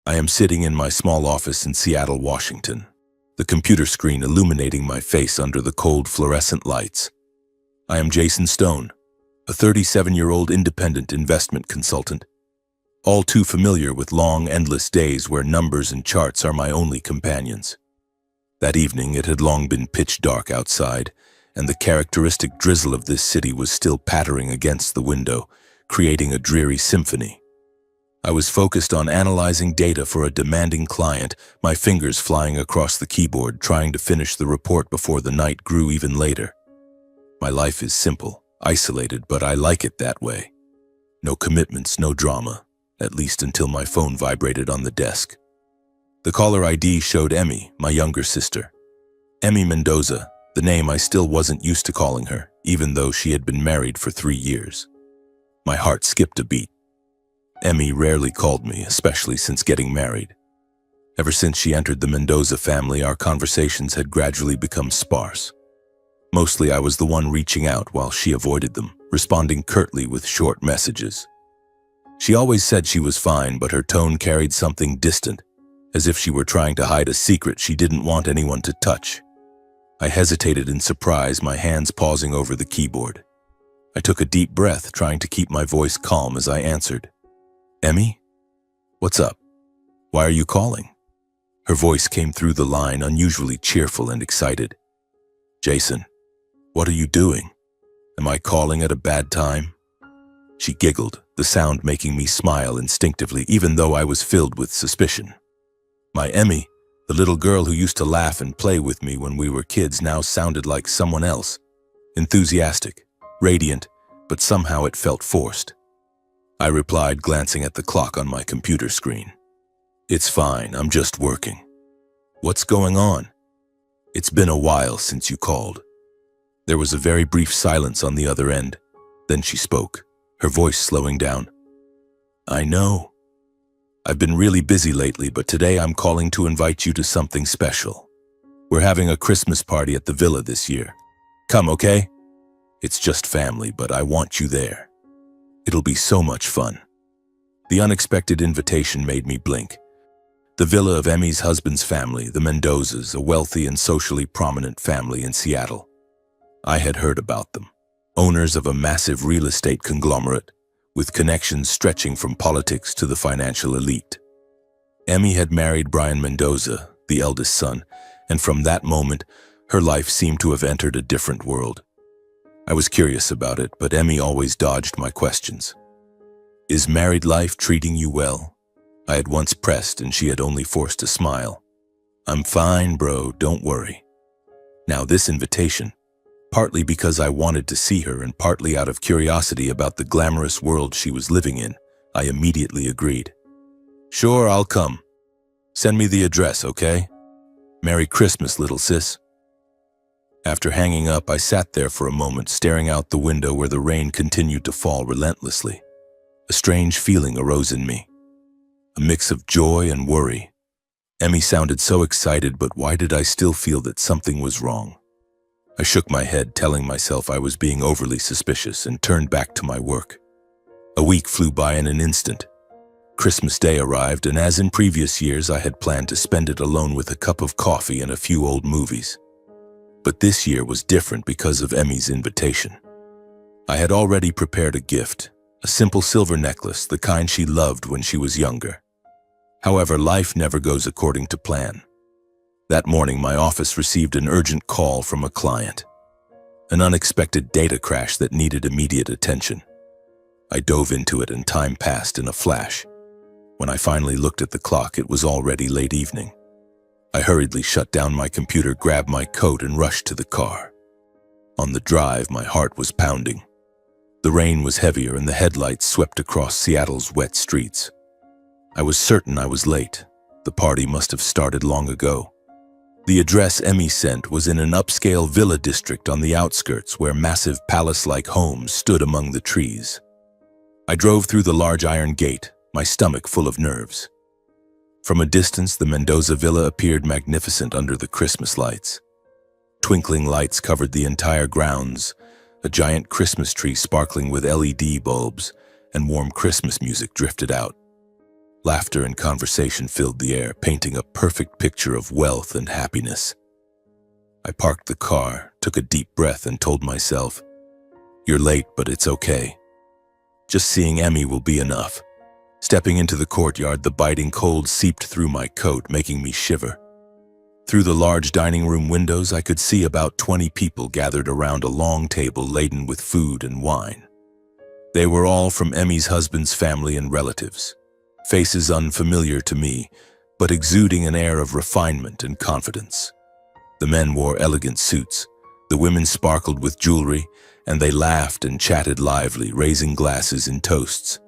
I am sitting in my small office in Seattle, Washington, the computer screen illuminating my face under the cold fluorescent lights. I am Jason Stone, a 37-year-old independent investment consultant, all too familiar with long, endless days where numbers and charts are my only companions. That evening, it had long been pitch dark outside, and the characteristic drizzle of this city was still pattering against the window, creating a dreary symphony. I was focused on analyzing data for a demanding client, my fingers flying across the keyboard, trying to finish the report before the night grew even later. My life is simple, isolated, but I like it that way. No commitments, no drama, at least until my phone vibrated on the desk. The caller ID showed Emmy, my younger sister. Emmy Mendoza, the name I still wasn't used to calling her, even though she had been married for 3 years. My heart skipped a beat. Emmy rarely called me, especially since getting married. Ever since she entered the Mendoza family, our conversations had gradually become sparse. Mostly I was the one reaching out while she avoided them, responding curtly with short messages. She always said she was fine, but her tone carried something distant, as if she were trying to hide a secret she didn't want anyone to touch. I hesitated in surprise, my hands pausing over the keyboard. I took a deep breath, trying to keep my voice calm as I answered. Emmy? What's up? Why are you calling? Her voice came through the line, unusually cheerful and excited. Jason, what are you doing? Am I calling at a bad time? She giggled, the sound making me smile instinctively, even though I was filled with suspicion. My Emmy, the little girl who used to laugh and play with me when we were kids, now sounded like someone else. Enthusiastic, radiant, but somehow it felt forced. I replied, glancing at the clock on my computer screen. It's fine, I'm just working. What's going on? It's been a while since you called. There was a very brief silence on the other end. Then she spoke, her voice slowing down. I know. I've been really busy lately, but today I'm calling to invite you to something special. We're having a Christmas party at the villa this year. Come, okay? It's just family, but I want you there. It'll be so much fun. The unexpected invitation made me blink. The villa of Emmy's husband's family, the Mendozas, a wealthy and socially prominent family in Seattle. I had heard about them. Owners of a massive real estate conglomerate, with connections stretching from politics to the financial elite. Emmy had married Brian Mendoza, the eldest son, and from that moment, her life seemed to have entered a different world. I was curious about it, but Emmy always dodged my questions. Is married life treating you well? I had once pressed, and she had only forced a smile. I'm fine, bro, don't worry. Now this invitation, partly because I wanted to see her and partly out of curiosity about the glamorous world she was living in, I immediately agreed. Sure, I'll come. Send me the address, okay? Merry Christmas, little sis. After hanging up, I sat there for a moment, staring out the window where the rain continued to fall relentlessly. A strange feeling arose in me, a mix of joy and worry. Emmy sounded so excited, but why did I still feel that something was wrong? I shook my head, telling myself I was being overly suspicious, and turned back to my work. A week flew by in an instant. Christmas Day arrived, and as in previous years, I had planned to spend it alone with a cup of coffee and a few old movies. But this year was different because of Emmy's invitation. I had already prepared a gift, a simple silver necklace, the kind she loved when she was younger. However, life never goes according to plan. That morning, my office received an urgent call from a client, an unexpected data crash that needed immediate attention. I dove into it, and time passed in a flash. When I finally looked at the clock, it was already late evening. I hurriedly shut down my computer, grabbed my coat, and rushed to the car. On the drive, my heart was pounding. The rain was heavier, and the headlights swept across Seattle's wet streets. I was certain I was late. The party must have started long ago. The address Emmy sent was in an upscale villa district on the outskirts, where massive palace-like homes stood among the trees. I drove through the large iron gate, my stomach full of nerves. From a distance, the Mendoza villa appeared magnificent under the Christmas lights. Twinkling lights covered the entire grounds, a giant Christmas tree sparkling with LED bulbs, and warm Christmas music drifted out. Laughter and conversation filled the air, painting a perfect picture of wealth and happiness. I parked the car, took a deep breath, and told myself, "You're late, but it's okay. Just seeing Emmy will be enough." Stepping into the courtyard, the biting cold seeped through my coat, making me shiver. Through the large dining room windows, I could see about 20 people gathered around a long table laden with food and wine. They were all from Emmy's husband's family and relatives, faces unfamiliar to me, but exuding an air of refinement and confidence. The men wore elegant suits, the women sparkled with jewelry, and they laughed and chatted lively, raising glasses in toasts.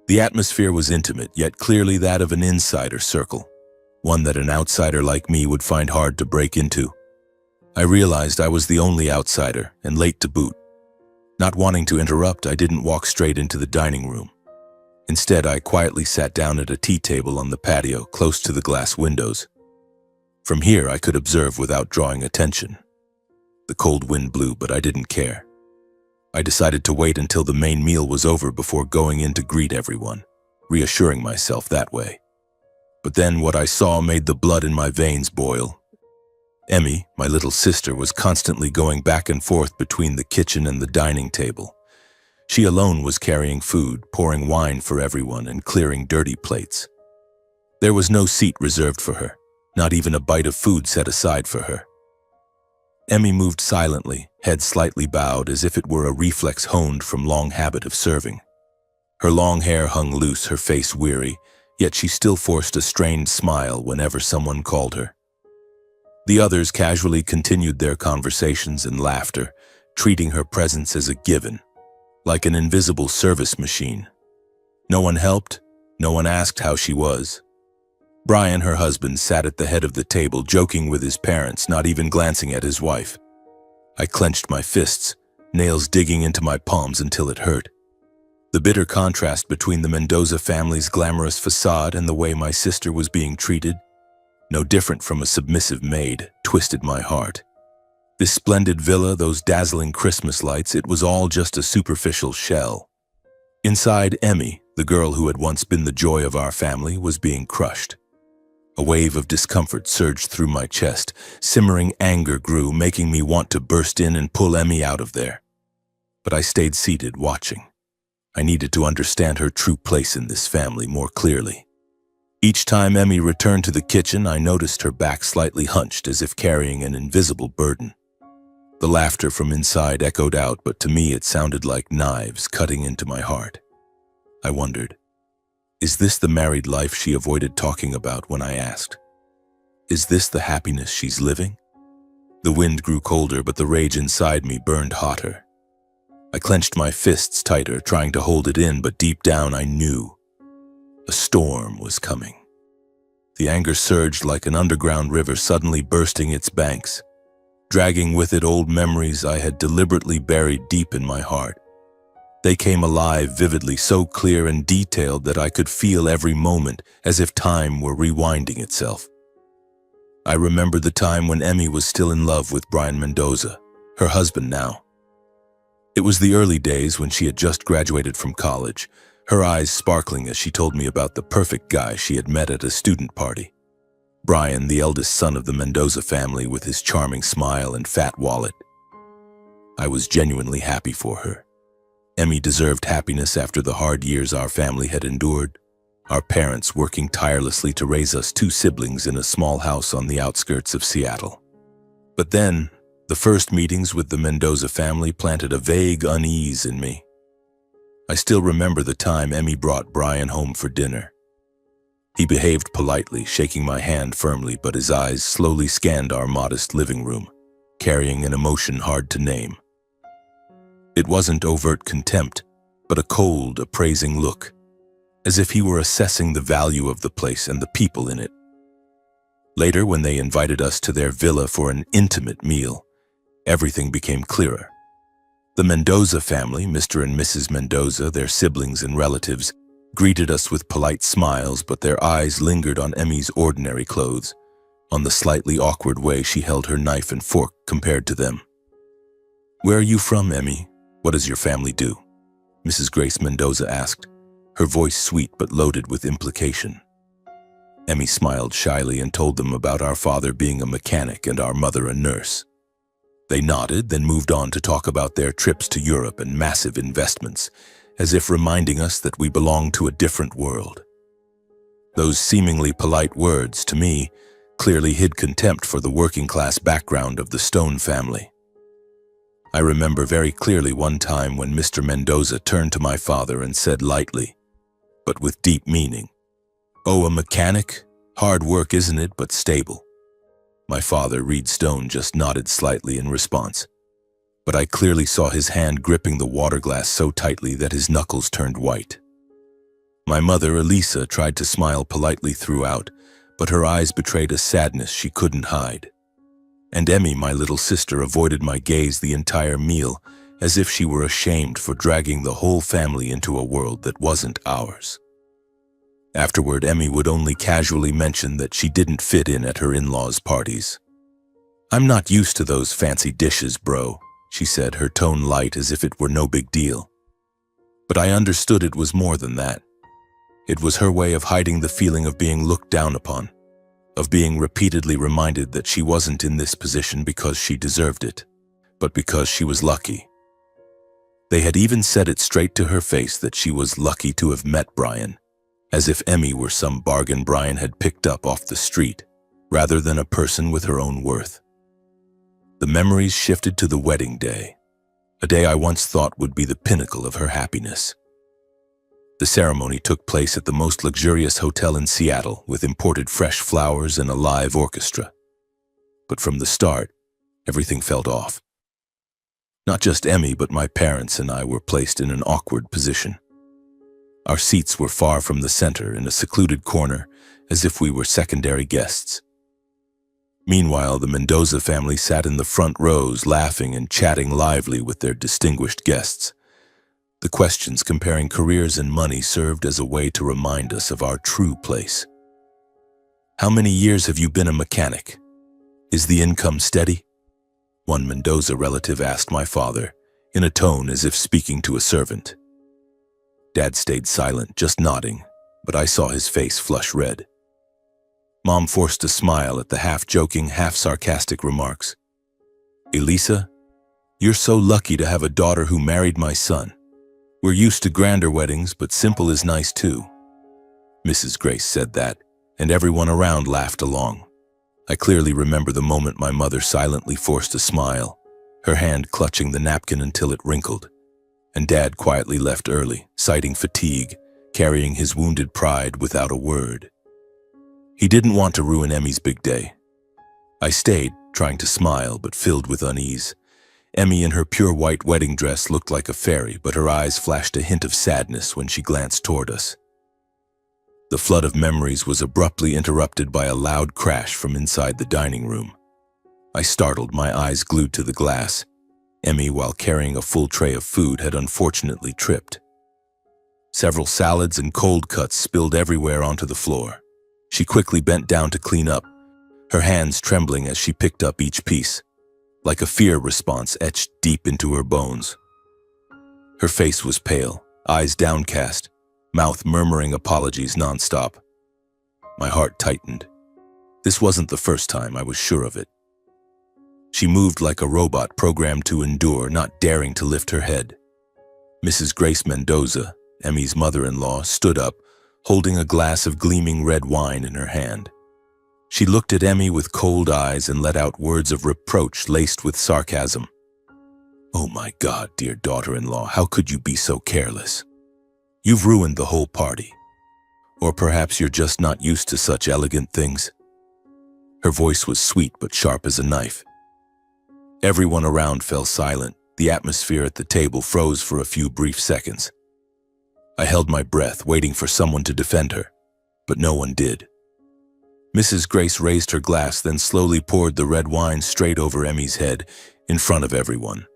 The atmosphere was intimate, yet clearly that of an insider circle, one that an outsider like me would find hard to break into. I realized I was the only outsider, and late to boot. Not wanting to interrupt, I didn't walk straight into the dining room. Instead, I quietly sat down at a tea table on the patio, close to the glass windows. From here, I could observe without drawing attention. The cold wind blew, but I didn't care. I decided to wait until the main meal was over before going in to greet everyone, reassuring myself that way. But then what I saw made the blood in my veins boil. Emmy, my little sister, was constantly going back and forth between the kitchen and the dining table. She alone was carrying food, pouring wine for everyone, and clearing dirty plates. There was no seat reserved for her, not even a bite of food set aside for her. Emmy moved silently, head slightly bowed, as if it were a reflex honed from long habit of serving. Her long hair hung loose, her face weary, yet she still forced a strained smile whenever someone called her. The others casually continued their conversations and laughter, treating her presence as a given, like an invisible service machine. No one helped, no one asked how she was. Brian, her husband, sat at the head of the table, joking with his parents, not even glancing at his wife. I clenched my fists, nails digging into my palms until it hurt. The bitter contrast between the Mendoza family's glamorous facade and the way my sister was being treated, no different from a submissive maid, twisted my heart. This splendid villa, those dazzling Christmas lights, it was all just a superficial shell. Inside, Emmy, the girl who had once been the joy of our family, was being crushed. A wave of discomfort surged through my chest. Simmering anger grew, making me want to burst in and pull Emmy out of there. But I stayed seated, watching. I needed to understand her true place in this family more clearly. Each time Emmy returned to the kitchen, I noticed her back slightly hunched, as if carrying an invisible burden. The laughter from inside echoed out, but to me it sounded like knives cutting into my heart. I wondered, is this the married life she avoided talking about when I asked? Is this the happiness she's living? The wind grew colder, but the rage inside me burned hotter. I clenched my fists tighter, trying to hold it in, but deep down I knew a storm was coming. The anger surged like an underground river, suddenly bursting its banks, dragging with it old memories I had deliberately buried deep in my heart. They came alive vividly, so clear and detailed that I could feel every moment as if time were rewinding itself. I remembered the time when Emmy was still in love with Brian Mendoza, her husband now. It was the early days when she had just graduated from college, her eyes sparkling as she told me about the perfect guy she had met at a student party. Brian, the eldest son of the Mendoza family, with his charming smile and fat wallet. I was genuinely happy for her. Emmy deserved happiness after the hard years our family had endured, our parents working tirelessly to raise us two siblings in a small house on the outskirts of Seattle. But then, the first meetings with the Mendoza family planted a vague unease in me. I still remember the time Emmy brought Brian home for dinner. He behaved politely, shaking my hand firmly, but his eyes slowly scanned our modest living room, carrying an emotion hard to name. It wasn't overt contempt, but a cold, appraising look, as if he were assessing the value of the place and the people in it. Later, when they invited us to their villa for an intimate meal, everything became clearer. The Mendoza family, Mr. and Mrs. Mendoza, their siblings and relatives, greeted us with polite smiles, but their eyes lingered on Emmy's ordinary clothes, on the slightly awkward way she held her knife and fork compared to them. "Where are you from, Emmy? What does your family do?" Mrs. Grace Mendoza asked. her voice sweet but loaded with implication. Emmy smiled shyly and told them about our father being a mechanic and our mother a nurse. They nodded, then moved on to talk about their trips to Europe and massive investments, as if reminding us that we belonged to a different world. Those seemingly polite words, to me, clearly hid contempt for the working-class background of the Stone family. I remember very clearly one time when Mr. Mendoza turned to my father and said lightly, but with deep meaning, "Oh, a mechanic? Hard work, isn't it, but stable." My father, Reed Stone, just nodded slightly in response, but I clearly saw his hand gripping the water glass so tightly that his knuckles turned white. My mother, Elisa, tried to smile politely throughout, but her eyes betrayed a sadness she couldn't hide. And Emmy, my little sister, avoided my gaze the entire meal, as if she were ashamed for dragging the whole family into a world that wasn't ours. Afterward, Emmy would only casually mention that she didn't fit in at her in-laws' parties. "I'm not used to those fancy dishes, bro," she said, her tone light as if it were no big deal. But I understood it was more than that. It was her way of hiding the feeling of being looked down upon, of being repeatedly reminded that she wasn't in this position because she deserved it, but because she was lucky. They had even said it straight to her face that she was lucky to have met Brian, as if Emmy were some bargain Brian had picked up off the street, rather than a person with her own worth. The memories shifted to the wedding day, a day I once thought would be the pinnacle of her happiness. The ceremony took place at the most luxurious hotel in Seattle, with imported fresh flowers and a live orchestra. But from the start, everything felt off. Not just Emmy, but my parents and I were placed in an awkward position. Our seats were far from the center, in a secluded corner, as if we were secondary guests. Meanwhile, the Mendoza family sat in the front rows, laughing and chatting lively with their distinguished guests. The questions comparing careers and money served as a way to remind us of our true place. "How many years have you been a mechanic? Is the income steady?" one Mendoza relative asked my father, in a tone as if speaking to a servant. Dad stayed silent, just nodding, but I saw his face flush red. Mom forced a smile at the half-joking, half-sarcastic remarks. "Elisa, you're so lucky to have a daughter who married my son. We're used to grander weddings, but simple is nice too." Mrs. Grace said that, and everyone around laughed along. I clearly remember the moment my mother silently forced a smile, her hand clutching the napkin until it wrinkled, and Dad quietly left early, citing fatigue, carrying his wounded pride without a word. He didn't want to ruin Emmy's big day. I stayed, trying to smile, but filled with unease. Emmy in her pure white wedding dress looked like a fairy, but her eyes flashed a hint of sadness when she glanced toward us. The flood of memories was abruptly interrupted by a loud crash from inside the dining room. I startled, my eyes glued to the glass. Emmy, while carrying a full tray of food, had unfortunately tripped. Several salads and cold cuts spilled everywhere onto the floor. She quickly bent down to clean up, her hands trembling as she picked up each piece, like a fear response etched deep into her bones. Her face was pale, eyes downcast, mouth murmuring apologies nonstop. My heart tightened. This wasn't the first time, I was sure of it. She moved like a robot programmed to endure, not daring to lift her head. Mrs. Grace Mendoza, Emmy's mother-in-law, stood up, holding a glass of gleaming red wine in her hand. She looked at Emmy with cold eyes and let out words of reproach laced with sarcasm. "Oh my God, dear daughter-in-law, how could you be so careless? You've ruined the whole party. Or perhaps you're just not used to such elegant things." Her voice was sweet but sharp as a knife. Everyone around fell silent. The atmosphere at the table froze for a few brief seconds. I held my breath, waiting for someone to defend her, but no one did. Mrs. Grace raised her glass, then slowly poured the red wine straight over Emmy's head, in front of everyone.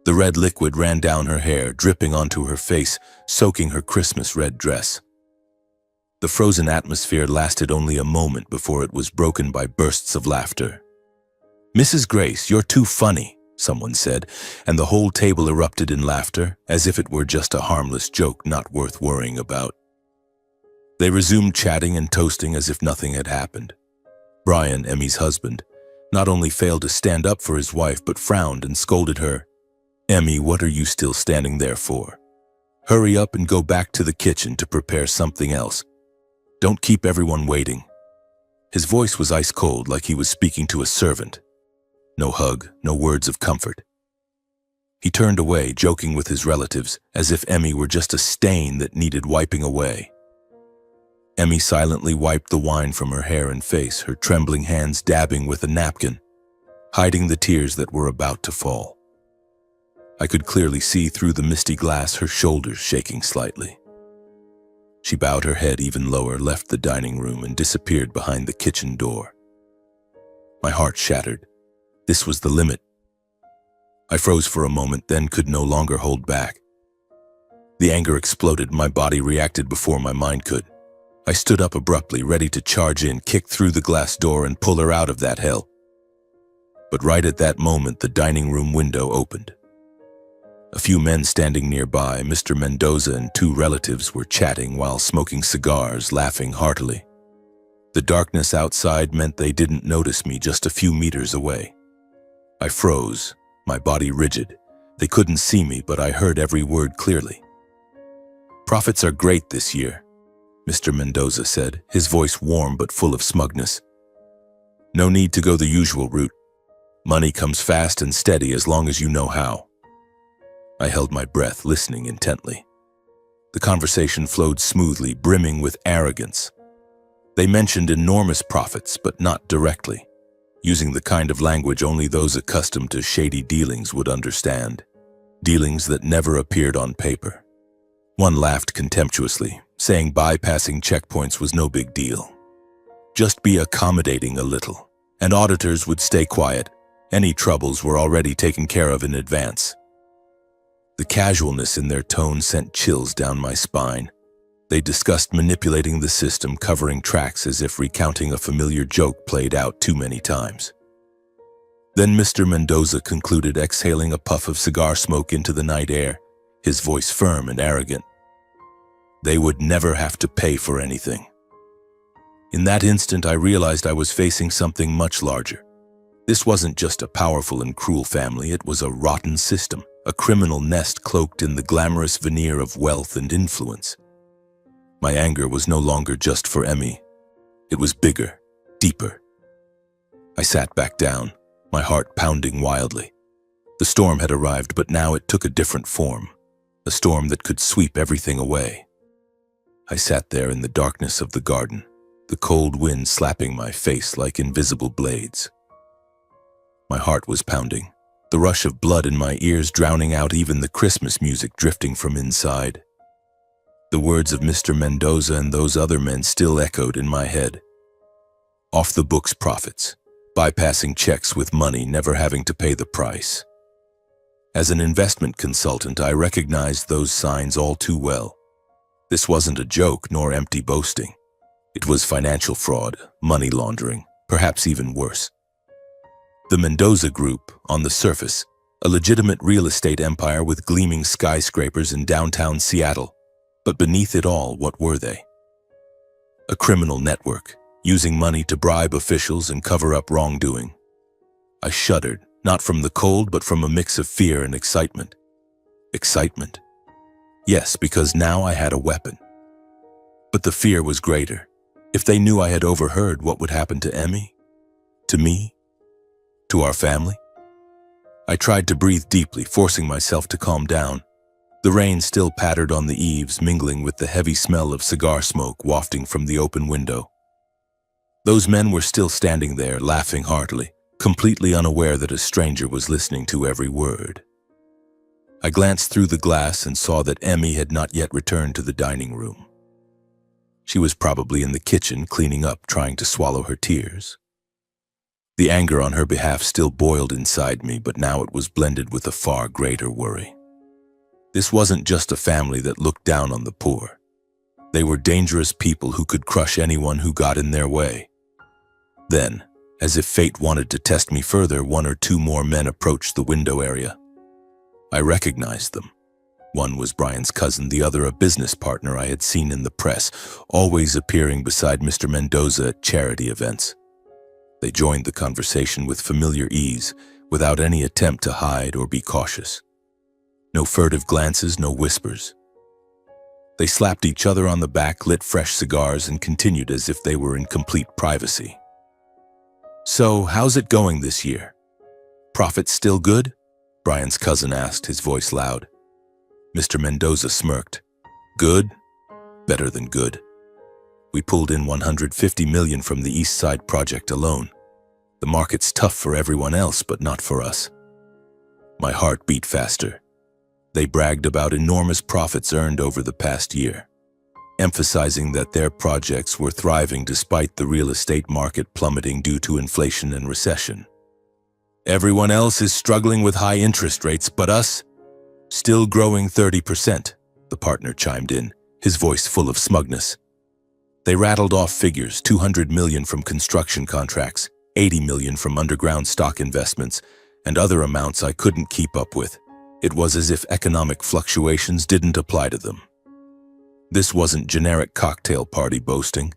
The red liquid ran down her hair, dripping onto her face, soaking her Christmas red dress. The frozen atmosphere lasted only a moment before it was broken by bursts of laughter. "Mrs. Grace, you're too funny," someone said, and the whole table erupted in laughter, as if it were just a harmless joke not worth worrying about. They resumed chatting and toasting as if nothing had happened. Brian, Emmy's husband, not only failed to stand up for his wife but frowned and scolded her. "Emmy, what are you still standing there for? Hurry up and go back to the kitchen to prepare something else. Don't keep everyone waiting." His voice was ice cold, like he was speaking to a servant. No hug, no words of comfort. He turned away, joking with his relatives, as if Emmy were just a stain that needed wiping away. Emmy silently wiped the wine from her hair and face, her trembling hands dabbing with a napkin, hiding the tears that were about to fall. I could clearly see through the misty glass her shoulders shaking slightly. She bowed her head even lower, left the dining room, and disappeared behind the kitchen door. My heart shattered. This was the limit. I froze for a moment, then could no longer hold back. The anger exploded. My body reacted before my mind could. I stood up abruptly, ready to charge in, kick through the glass door, and pull her out of that hell. But right at that moment, the dining room window opened. A few men standing nearby, Mr. Mendoza and two relatives, were chatting while smoking cigars, laughing heartily. The darkness outside meant they didn't notice me just a few meters away. I froze, my body rigid. They couldn't see me, but I heard every word clearly. "Profits are great this year," Mr. Mendoza said, his voice warm but full of smugness. "No need to go the usual route. Money comes fast and steady as long as you know how." I held my breath, listening intently. The conversation flowed smoothly, brimming with arrogance. They mentioned enormous profits, but not directly, using the kind of language only those accustomed to shady dealings would understand, dealings that never appeared on paper. One laughed contemptuously, saying bypassing checkpoints was no big deal. Just be accommodating a little, and auditors would stay quiet. Any troubles were already taken care of in advance. The casualness in their tone sent chills down my spine. They discussed manipulating the system, covering tracks as if recounting a familiar joke played out too many times. Then Mr. Mendoza concluded, exhaling a puff of cigar smoke into the night air, his voice firm and arrogant. "They would never have to pay for anything." In that instant, I realized I was facing something much larger. This wasn't just a powerful and cruel family, it was a rotten system, a criminal nest cloaked in the glamorous veneer of wealth and influence. My anger was no longer just for Emmy. It was bigger, deeper. I sat back down, my heart pounding wildly. The storm had arrived, but now it took a different form, a storm that could sweep everything away. I sat there in the darkness of the garden, the cold wind slapping my face like invisible blades. My heart was pounding, the rush of blood in my ears drowning out even the Christmas music drifting from inside. The words of Mr. Mendoza and those other men still echoed in my head. Off the books profits, bypassing checks with money, never having to pay the price. As an investment consultant, I recognized those signs all too well. This wasn't a joke nor empty boasting. It was financial fraud, money laundering, perhaps even worse. The Mendoza Group, on the surface, a legitimate real estate empire with gleaming skyscrapers in downtown Seattle. But beneath it all, what were they? A criminal network, using money to bribe officials and cover up wrongdoing. I shuddered, not from the cold, but from a mix of fear and excitement. Excitement? Yes, because now I had a weapon. But the fear was greater. If they knew I had overheard, what would happen to Emmy? To me? To our family? I tried to breathe deeply, forcing myself to calm down. The rain still pattered on the eaves, mingling with the heavy smell of cigar smoke wafting from the open window. Those men were still standing there, laughing heartily, completely unaware that a stranger was listening to every word. I glanced through the glass and saw that Emmy had not yet returned to the dining room. She was probably in the kitchen, cleaning up, trying to swallow her tears. The anger on her behalf still boiled inside me, but now it was blended with a far greater worry. This wasn't just a family that looked down on the poor. They were dangerous people who could crush anyone who got in their way. Then, as if fate wanted to test me further, one or two more men approached the window area. I recognized them. One was Brian's cousin, the other a business partner I had seen in the press, always appearing beside Mr. Mendoza at charity events. They joined the conversation with familiar ease, without any attempt to hide or be cautious. No furtive glances, no whispers. They slapped each other on the back, lit fresh cigars, and continued as if they were in complete privacy. "So, how's it going this year? Profits still good?" Brian's cousin asked, his voice loud. Mr. Mendoza smirked. "Good? Better than good. We pulled in $150 million from the East Side project alone. The market's tough for everyone else, but not for us." My heart beat faster. They bragged about enormous profits earned over the past year, emphasizing that their projects were thriving despite the real estate market plummeting due to inflation and recession. "Everyone else is struggling with high interest rates, but us, still growing 30%, the partner chimed in, his voice full of smugness. They rattled off figures: $200 million from construction contracts, $80 million from underground stock investments, and other amounts I couldn't keep up with. It was as if economic fluctuations didn't apply to them. This wasn't generic cocktail party boasting.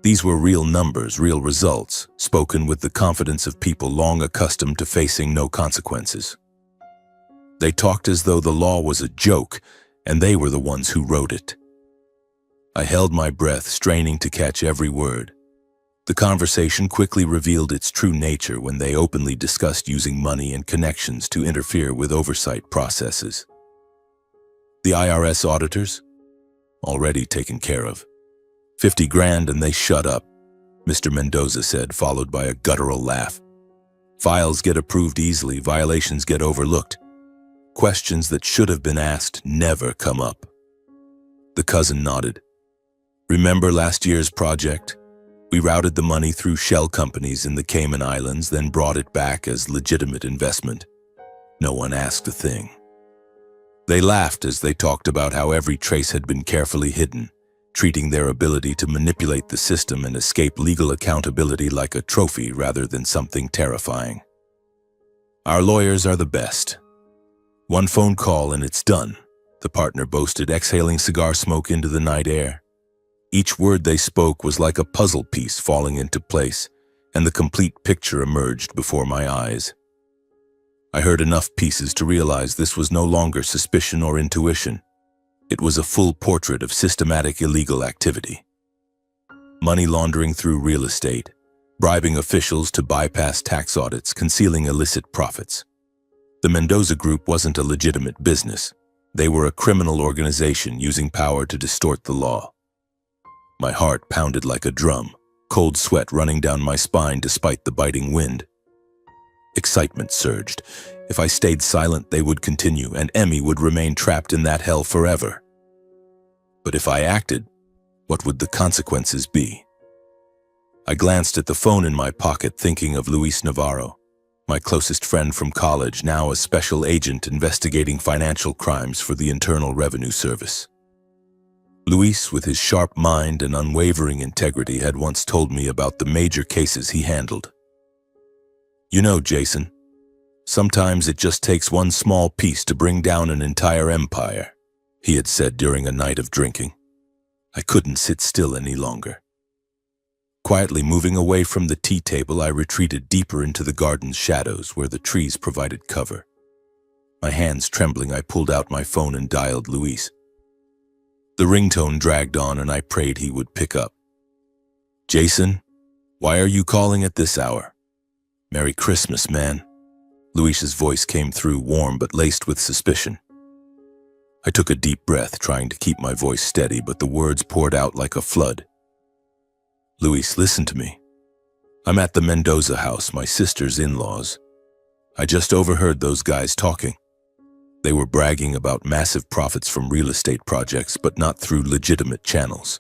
These were real numbers, real results, spoken with the confidence of people long accustomed to facing no consequences. They talked as though the law was a joke, and they were the ones who wrote it. I held my breath, straining to catch every word. The conversation quickly revealed its true nature when they openly discussed using money and connections to interfere with oversight processes. The IRS auditors? Already taken care of. 50 grand and they shut up, Mr. Mendoza said, followed by a guttural laugh. Files get approved easily, violations get overlooked. Questions that should have been asked never come up. The cousin nodded. Remember last year's project? We routed the money through shell companies in the Cayman Islands, then brought it back as legitimate investment. No one asked a thing. They laughed as they talked about how every trace had been carefully hidden, treating their ability to manipulate the system and escape legal accountability like a trophy rather than something terrifying. Our lawyers are the best. One phone call and it's done, the partner boasted, exhaling cigar smoke into the night air. Each word they spoke was like a puzzle piece falling into place, and the complete picture emerged before my eyes. I heard enough pieces to realize this was no longer suspicion or intuition. It was a full portrait of systematic illegal activity. Money laundering through real estate, bribing officials to bypass tax audits, concealing illicit profits. The Mendoza Group wasn't a legitimate business. They were a criminal organization using power to distort the law. My heart pounded like a drum, cold sweat running down my spine despite the biting wind. Excitement surged. If I stayed silent, they would continue, and Emmy would remain trapped in that hell forever. But if I acted, what would the consequences be? I glanced at the phone in my pocket, thinking of Luis Navarro, my closest friend from college, now a special agent investigating financial crimes for the Internal Revenue Service. Luis, with his sharp mind and unwavering integrity, had once told me about the major cases he handled. "You know, Jason, sometimes it just takes one small piece to bring down an entire empire," he had said during a night of drinking. I couldn't sit still any longer. Quietly moving away from the tea table, I retreated deeper into the garden's shadows where the trees provided cover. My hands trembling, I pulled out my phone and dialed Luis. The ringtone dragged on, and I prayed he would pick up. "Jason, why are you calling at this hour?" "Merry Christmas, man." Luis's voice came through, warm but laced with suspicion. I took a deep breath, trying to keep my voice steady, but the words poured out like a flood. "Luis, listen to me. I'm at the Mendoza house, my sister's in-laws. I just overheard those guys talking. They were bragging about massive profits from real estate projects, but not through legitimate channels.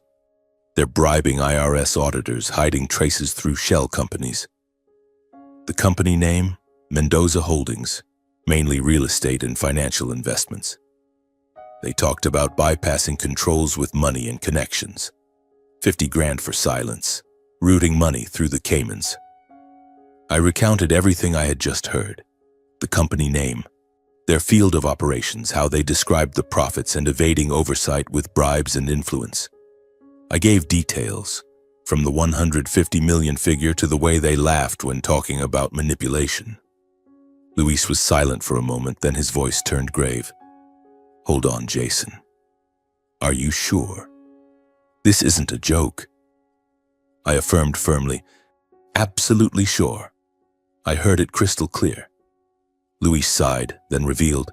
They're bribing IRS auditors, hiding traces through shell companies. The company name? Mendoza Holdings, mainly real estate and financial investments. They talked about bypassing controls with money and connections. 50 grand for silence, routing money through the Caymans. I recounted everything I had just heard. The company name, Their field of operations, how they described the profits and evading oversight with bribes and influence. I gave details, from the 150 million figure to the way they laughed when talking about manipulation. Luis was silent for a moment, then his voice turned grave. "Hold on, Jason. Are you sure? This isn't a joke." I affirmed firmly, "Absolutely sure. I heard it crystal clear." Luis sighed, then revealed,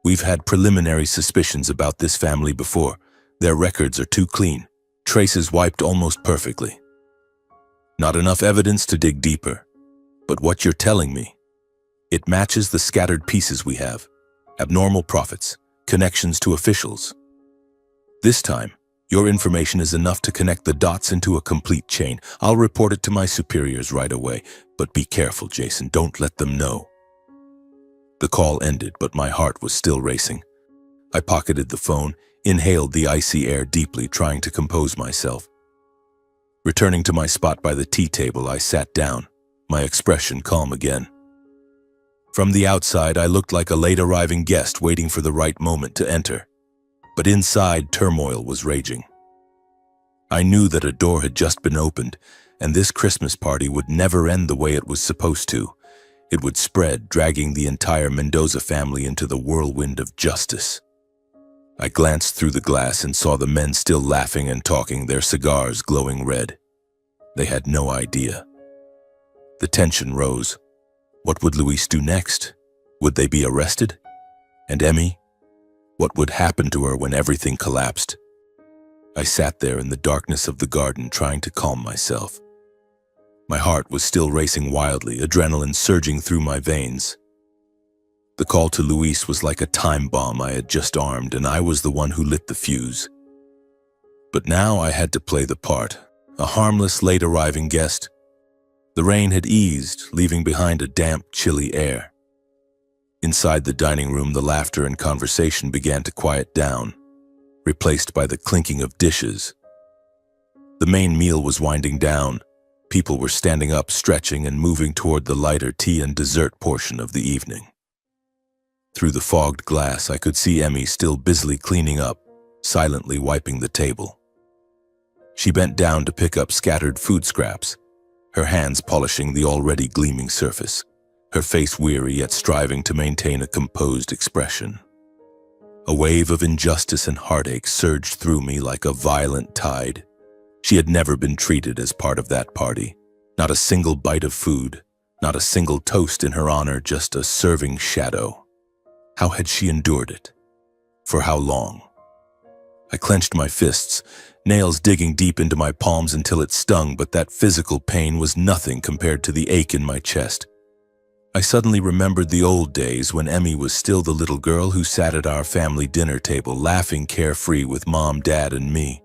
"We've had preliminary suspicions about this family before. Their records are too clean, traces wiped almost perfectly. Not enough evidence to dig deeper. But what you're telling me, it matches the scattered pieces we have. Abnormal profits, connections to officials. This time, your information is enough to connect the dots into a complete chain. I'll report it to my superiors right away. But be careful, Jason. Don't let them know." The call ended, but my heart was still racing. I pocketed the phone, inhaled the icy air deeply, trying to compose myself. Returning to my spot by the tea table, I sat down, my expression calm again. From the outside, I looked like a late-arriving guest waiting for the right moment to enter. But inside, turmoil was raging. I knew that a door had just been opened, and this Christmas party would never end the way it was supposed to. It would spread, dragging the entire Mendoza family into the whirlwind of justice. I glanced through the glass and saw the men still laughing and talking, their cigars glowing red. They had no idea. The tension rose. What would Luis do next? Would they be arrested? And Emmy? What would happen to her when everything collapsed? I sat there in the darkness of the garden, trying to calm myself. My heart was still racing wildly, adrenaline surging through my veins. The call to Luis was like a time bomb I had just armed, and I was the one who lit the fuse. But now I had to play the part, a harmless, late-arriving guest. The rain had eased, leaving behind a damp, chilly air. Inside the dining room, the laughter and conversation began to quiet down, replaced by the clinking of dishes. The main meal was winding down. People were standing up, stretching, and moving toward the lighter tea and dessert portion of the evening. Through the fogged glass, I could see Emmy still busily cleaning up, silently wiping the table. She bent down to pick up scattered food scraps, her hands polishing the already gleaming surface, her face weary yet striving to maintain a composed expression. A wave of injustice and heartache surged through me like a violent tide. She had never been treated as part of that party. Not a single bite of food, not a single toast in her honor, just a serving shadow. How had she endured it? For how long? I clenched my fists, nails digging deep into my palms until it stung, but that physical pain was nothing compared to the ache in my chest. I suddenly remembered the old days when Emmy was still the little girl who sat at our family dinner table, laughing carefree with Mom, Dad, and me.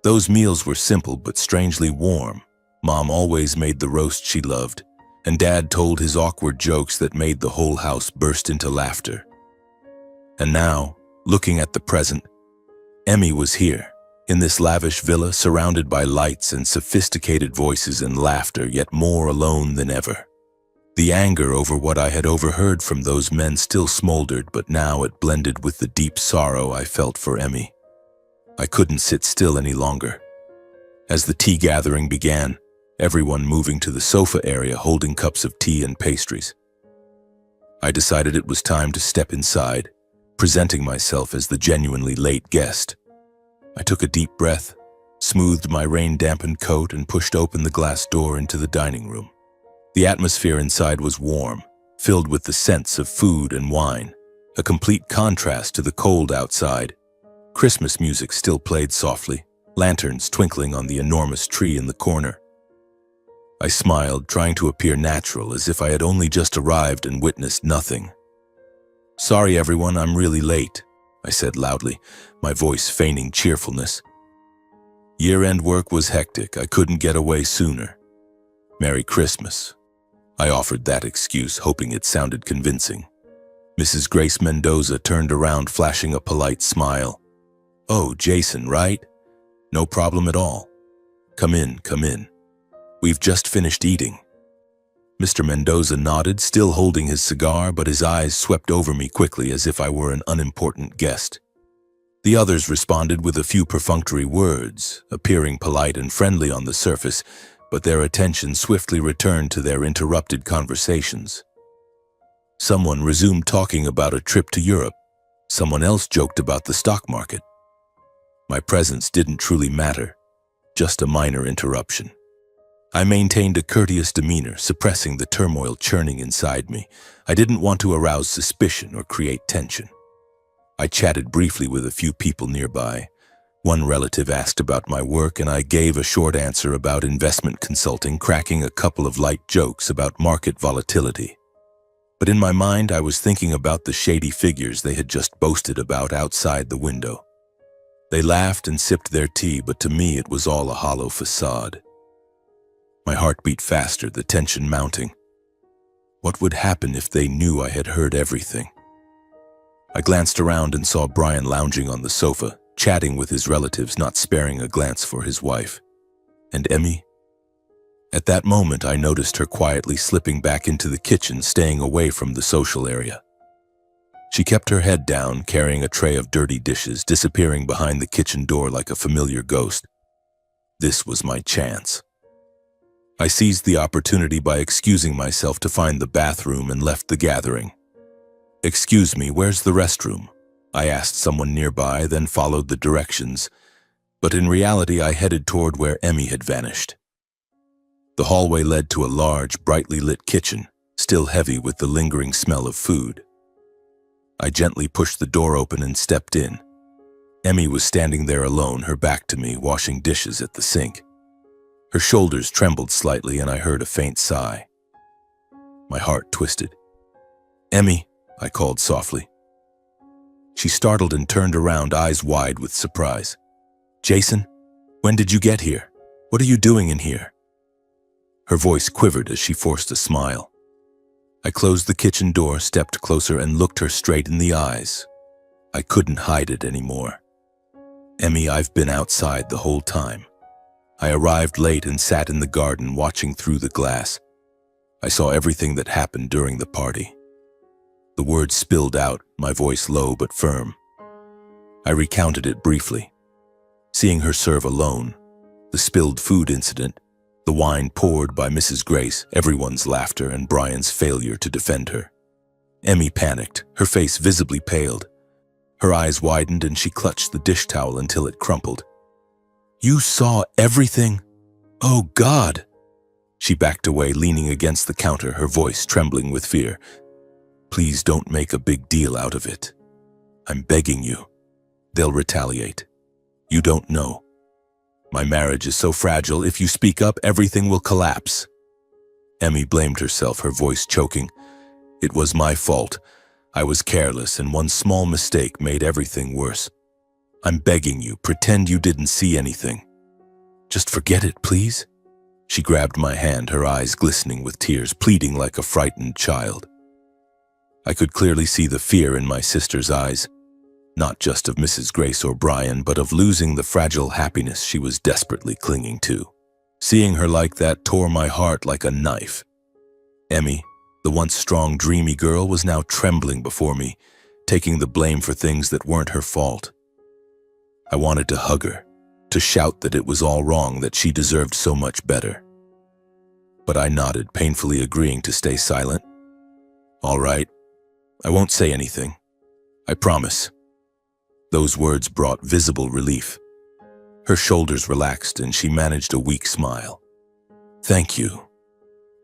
Those meals were simple but strangely warm. Mom always made the roast she loved, and Dad told his awkward jokes that made the whole house burst into laughter. And now, looking at the present, Emmy was here, in this lavish villa, surrounded by lights and sophisticated voices and laughter, yet more alone than ever. The anger over what I had overheard from those men still smoldered, but now it blended with the deep sorrow I felt for Emmy. I couldn't sit still any longer. As the tea gathering began, everyone moving to the sofa area holding cups of tea and pastries. I decided it was time to step inside, presenting myself as the genuinely late guest. I took a deep breath, smoothed my rain-dampened coat, and pushed open the glass door into the dining room. The atmosphere inside was warm, filled with the scents of food and wine, a complete contrast to the cold outside. Christmas music still played softly, lanterns twinkling on the enormous tree in the corner. I smiled, trying to appear natural, as if I had only just arrived and witnessed nothing. "Sorry, everyone, I'm really late," I said loudly, my voice feigning cheerfulness. "Year-end work was hectic. I couldn't get away sooner." "Merry Christmas." I offered that excuse, hoping it sounded convincing. Mrs. Grace Mendoza turned around, flashing a polite smile. "Oh, Jason, right? No problem at all. Come in, come in. We've just finished eating." Mr. Mendoza nodded, still holding his cigar, but his eyes swept over me quickly as if I were an unimportant guest. The others responded with a few perfunctory words, appearing polite and friendly on the surface, but their attention swiftly returned to their interrupted conversations. Someone resumed talking about a trip to Europe. Someone else joked about the stock market. My presence didn't truly matter, just a minor interruption. I maintained a courteous demeanor, suppressing the turmoil churning inside me. I didn't want to arouse suspicion or create tension. I chatted briefly with a few people nearby. One relative asked about my work, and I gave a short answer about investment consulting, cracking a couple of light jokes about market volatility. But in my mind, I was thinking about the shady figures they had just boasted about outside the window. They laughed and sipped their tea, but to me it was all a hollow facade. My heart beat faster, the tension mounting. What would happen if they knew I had heard everything? I glanced around and saw Brian lounging on the sofa, chatting with his relatives, not sparing a glance for his wife. And Emmy? At that moment, I noticed her quietly slipping back into the kitchen, staying away from the social area. She kept her head down, carrying a tray of dirty dishes, disappearing behind the kitchen door like a familiar ghost. This was my chance. I seized the opportunity by excusing myself to find the bathroom and left the gathering. "Excuse me, where's the restroom?" I asked someone nearby, then followed the directions. But in reality, I headed toward where Emmy had vanished. The hallway led to a large, brightly lit kitchen, still heavy with the lingering smell of food. I gently pushed the door open and stepped in. Emmy was standing there alone, her back to me, washing dishes at the sink. Her shoulders trembled slightly, and I heard a faint sigh. My heart twisted. "Emmy," I called softly. She startled and turned around, eyes wide with surprise. "Jason, when did you get here? What are you doing in here?" Her voice quivered as she forced a smile. I closed the kitchen door, stepped closer, and looked her straight in the eyes. I couldn't hide it anymore. "Emmy, I've been outside the whole time. I arrived late and sat in the garden watching through the glass. I saw everything that happened during the party." The words spilled out, my voice low but firm. I recounted it briefly. Seeing her serve alone, the spilled food incident, the wine poured by Mrs. Grace, everyone's laughter, and Brian's failure to defend her. Emmy panicked, her face visibly paled. Her eyes widened and she clutched the dish towel until it crumpled. "You saw everything? Oh, God!" She backed away, leaning against the counter, her voice trembling with fear. "Please don't make a big deal out of it. I'm begging you. They'll retaliate. You don't know. My marriage is so fragile, if you speak up, everything will collapse." Emmy blamed herself, her voice choking. "It was my fault. I was careless, and one small mistake made everything worse. I'm begging you, pretend you didn't see anything. Just forget it, please." She grabbed my hand, her eyes glistening with tears, pleading like a frightened child. I could clearly see the fear in my sister's eyes, not just of Mrs. Grace or Brian, but of losing the fragile happiness she was desperately clinging to. Seeing her like that tore my heart like a knife. Emmy, the once strong, dreamy girl, was now trembling before me, taking the blame for things that weren't her fault. I wanted to hug her, to shout that it was all wrong, that she deserved so much better. But I nodded, painfully agreeing to stay silent. "All right. I won't say anything. I promise." Those words brought visible relief. Her shoulders relaxed and she managed a weak smile. "Thank you.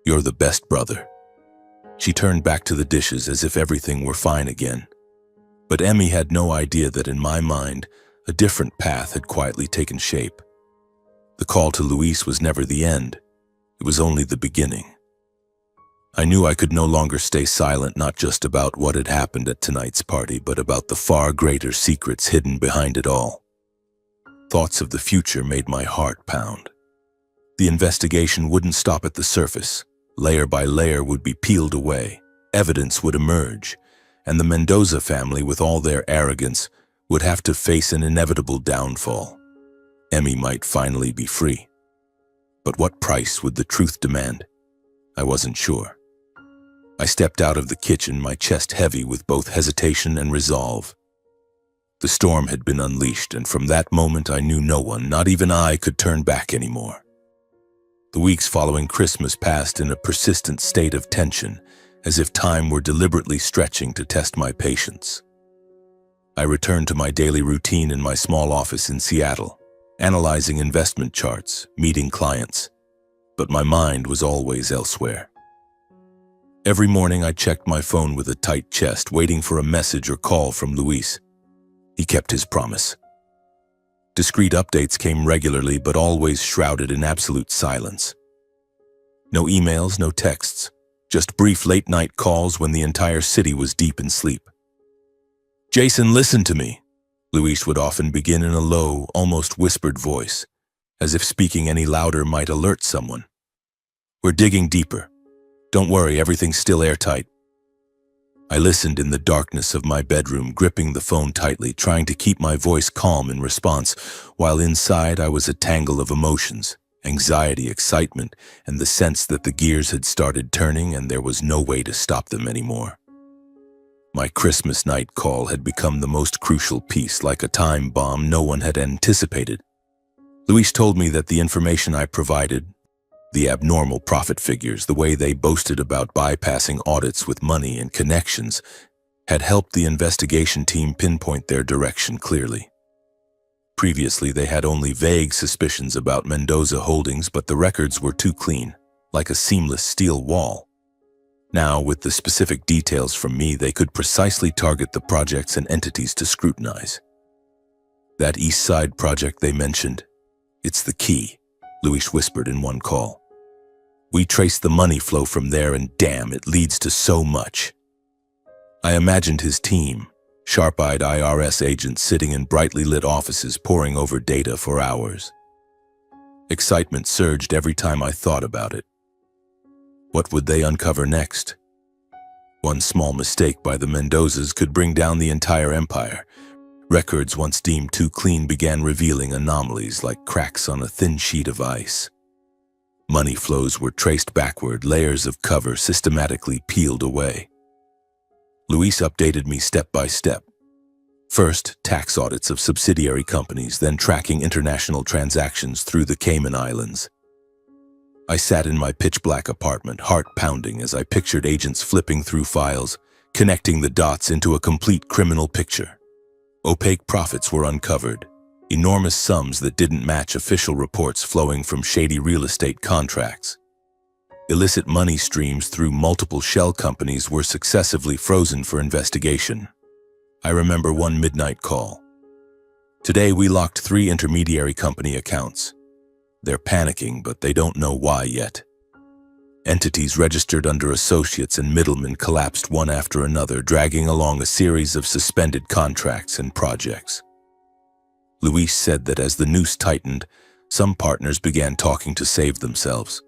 You're the best brother." She turned back to the dishes as if everything were fine again. But Emmy had no idea that in my mind, a different path had quietly taken shape. The call to Luis was never the end. It was only the beginning. I knew I could no longer stay silent, not just about what had happened at tonight's party, but about the far greater secrets hidden behind it all. Thoughts of the future made my heart pound. The investigation wouldn't stop at the surface. Layer by layer would be peeled away. Evidence would emerge, and the Mendoza family, with all their arrogance, would have to face an inevitable downfall. Emmy might finally be free. But what price would the truth demand? I wasn't sure. I stepped out of the kitchen, my chest heavy with both hesitation and resolve. The storm had been unleashed, and from that moment I knew no one, not even I, could turn back anymore. The weeks following Christmas passed in a persistent state of tension, as if time were deliberately stretching to test my patience. I returned to my daily routine in my small office in Seattle, analyzing investment charts, meeting clients, but my mind was always elsewhere. Every morning I checked my phone with a tight chest, waiting for a message or call from Luis. He kept his promise. Discreet updates came regularly, but always shrouded in absolute silence. No emails, no texts, just brief late-night calls when the entire city was deep in sleep. "Jason, listen to me," Luis would often begin in a low, almost whispered voice, as if speaking any louder might alert someone. "We're digging deeper. Don't worry, everything's still airtight." I listened in the darkness of my bedroom, gripping the phone tightly, trying to keep my voice calm in response, while inside I was a tangle of emotions, anxiety, excitement, and the sense that the gears had started turning and there was no way to stop them anymore. My Christmas night call had become the most crucial piece, like a time bomb no one had anticipated. Luis told me that the information I provided, the abnormal profit figures, the way they boasted about bypassing audits with money and connections, had helped the investigation team pinpoint their direction clearly. Previously, they had only vague suspicions about Mendoza Holdings, but the records were too clean, like a seamless steel wall. Now, with the specific details from me, they could precisely target the projects and entities to scrutinize. "That East Side project they mentioned, it's the key," Luis whispered in one call. "We trace the money flow from there, and damn, it leads to so much." I imagined his team, sharp-eyed IRS agents sitting in brightly lit offices poring over data for hours. Excitement surged every time I thought about it. What would they uncover next? One small mistake by the Mendozas could bring down the entire empire. Records once deemed too clean began revealing anomalies like cracks on a thin sheet of ice. Money flows were traced backward, layers of cover systematically peeled away. Luis updated me step by step. First, tax audits of subsidiary companies, then tracking international transactions through the Cayman Islands. I sat in my pitch-black apartment, heart pounding as I pictured agents flipping through files, connecting the dots into a complete criminal picture. Opaque profits were uncovered, enormous sums that didn't match official reports flowing from shady real estate contracts. Illicit money streams through multiple shell companies were successively frozen for investigation. I remember one midnight call. "Today we locked 3 intermediary company accounts. They're panicking, but they don't know why yet." Entities registered under associates and middlemen collapsed one after another, dragging along a series of suspended contracts and projects. Luis said that as the noose tightened, some partners began talking to save themselves.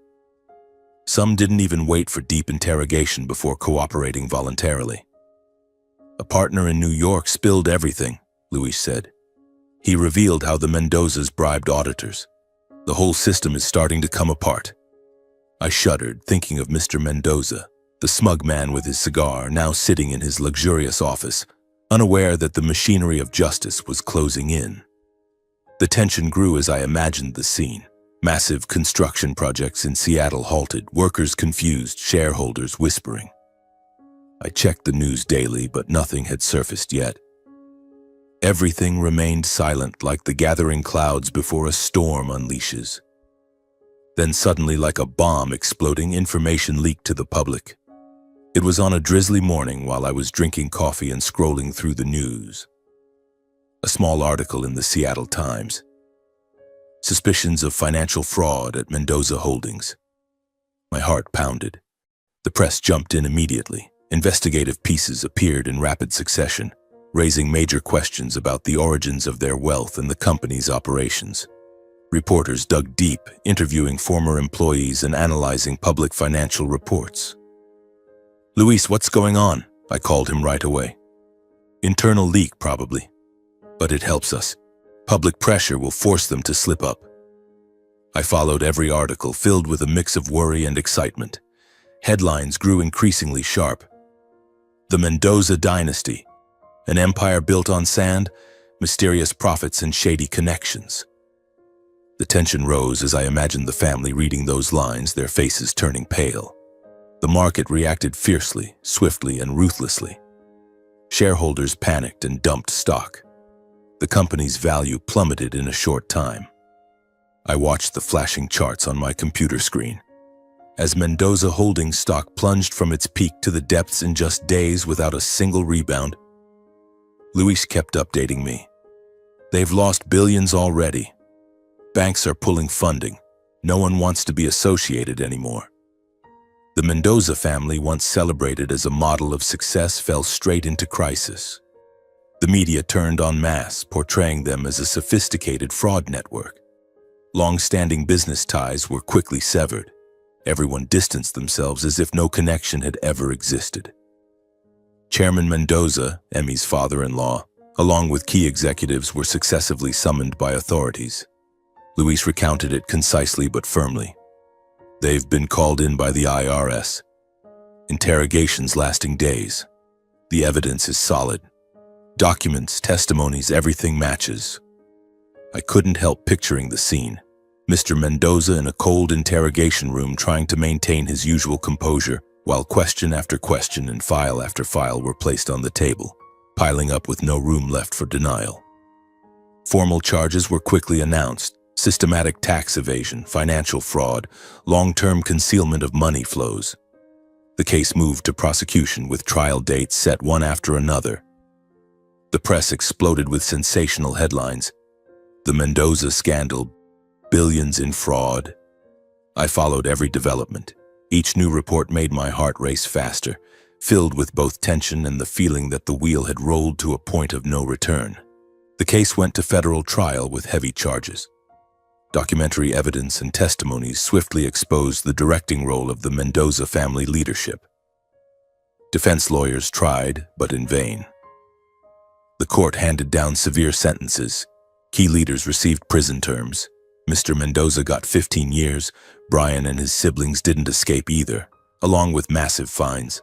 Some didn't even wait for deep interrogation before cooperating voluntarily. "A partner in New York spilled everything," Luis said. "He revealed how the Mendozas bribed auditors. The whole system is starting to come apart." I shuddered, thinking of Mr. Mendoza, the smug man with his cigar, now sitting in his luxurious office, unaware that the machinery of justice was closing in. The tension grew as I imagined the scene. Massive construction projects in Seattle halted, workers confused, shareholders whispering. I checked the news daily, but nothing had surfaced yet. Everything remained silent, like the gathering clouds before a storm unleashes. Then suddenly, like a bomb exploding, information leaked to the public. It was on a drizzly morning while I was drinking coffee and scrolling through the news. A small article in the Seattle Times. Suspicions of financial fraud at Mendoza Holdings. My heart pounded. The press jumped in immediately. Investigative pieces appeared in rapid succession, raising major questions about the origins of their wealth and the company's operations. Reporters dug deep, interviewing former employees and analyzing public financial reports. "Luis, what's going on?" I called him right away. "Internal leak, probably. But it helps us. Public pressure will force them to slip up." I followed every article, filled with a mix of worry and excitement. Headlines grew increasingly sharp. The Mendoza dynasty, an empire built on sand, mysterious profits and shady connections. The tension rose as I imagined the family reading those lines, their faces turning pale. The market reacted fiercely, swiftly, and ruthlessly. Shareholders panicked and dumped stock. The company's value plummeted in a short time. I watched the flashing charts on my computer screen. As Mendoza Holdings stock plunged from its peak to the depths in just days without a single rebound, Luis kept updating me. They've lost billions already. Banks are pulling funding. No one wants to be associated anymore. The Mendoza family, once celebrated as a model of success, fell straight into crisis. The media turned en masse, portraying them as a sophisticated fraud network. Long-standing business ties were quickly severed. Everyone distanced themselves as if no connection had ever existed. Chairman Mendoza, Emmy's father-in-law, along with key executives, were successively summoned by authorities. Luis recounted it concisely but firmly. They've been called in by the IRS. Interrogations lasting days. The evidence is solid. Documents, testimonies, everything matches. I couldn't help picturing the scene. Mr. Mendoza in a cold interrogation room trying to maintain his usual composure while question after question and file after file were placed on the table, piling up with no room left for denial. Formal charges were quickly announced: systematic tax evasion, financial fraud, long-term concealment of money flows. The case moved to prosecution with trial dates set one after another. The press exploded with sensational headlines. The Mendoza scandal, billions in fraud. I followed every development. Each new report made my heart race faster, filled with both tension and the feeling that the wheel had rolled to a point of no return. The case went to federal trial with heavy charges. Documentary evidence and testimonies swiftly exposed the directing role of the Mendoza family leadership. Defense lawyers tried, but in vain. The court handed down severe sentences. Key leaders received prison terms. Mr. Mendoza got 15 years. Brian and his siblings didn't escape either, along with massive fines.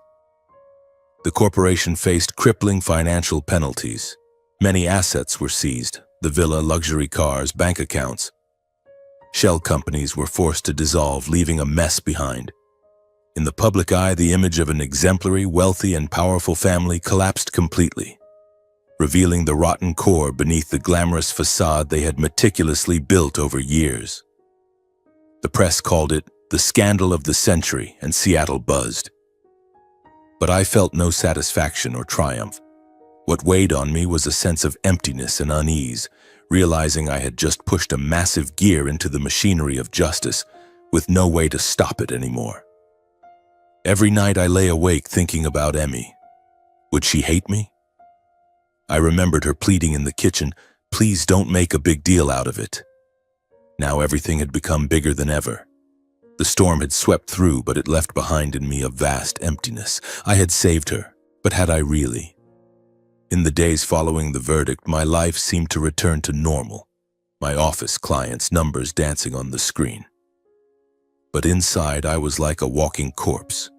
The corporation faced crippling financial penalties. Many assets were seized: the villa, luxury cars, bank accounts. Shell companies were forced to dissolve, leaving a mess behind. In the public eye, the image of an exemplary, wealthy, and powerful family collapsed completely, revealing the rotten core beneath the glamorous facade they had meticulously built over years. The press called it the scandal of the century, and Seattle buzzed. But I felt no satisfaction or triumph. What weighed on me was a sense of emptiness and unease, realizing I had just pushed a massive gear into the machinery of justice with no way to stop it anymore. Every night I lay awake thinking about Emmy. Would she hate me? I remembered her pleading in the kitchen, "Please don't make a big deal out of it." Now everything had become bigger than ever. The storm had swept through, but it left behind in me a vast emptiness. I had saved her, but had I really? In the days following the verdict, my life seemed to return to normal. My office, clients, numbers dancing on the screen. But inside, I was like a walking corpse.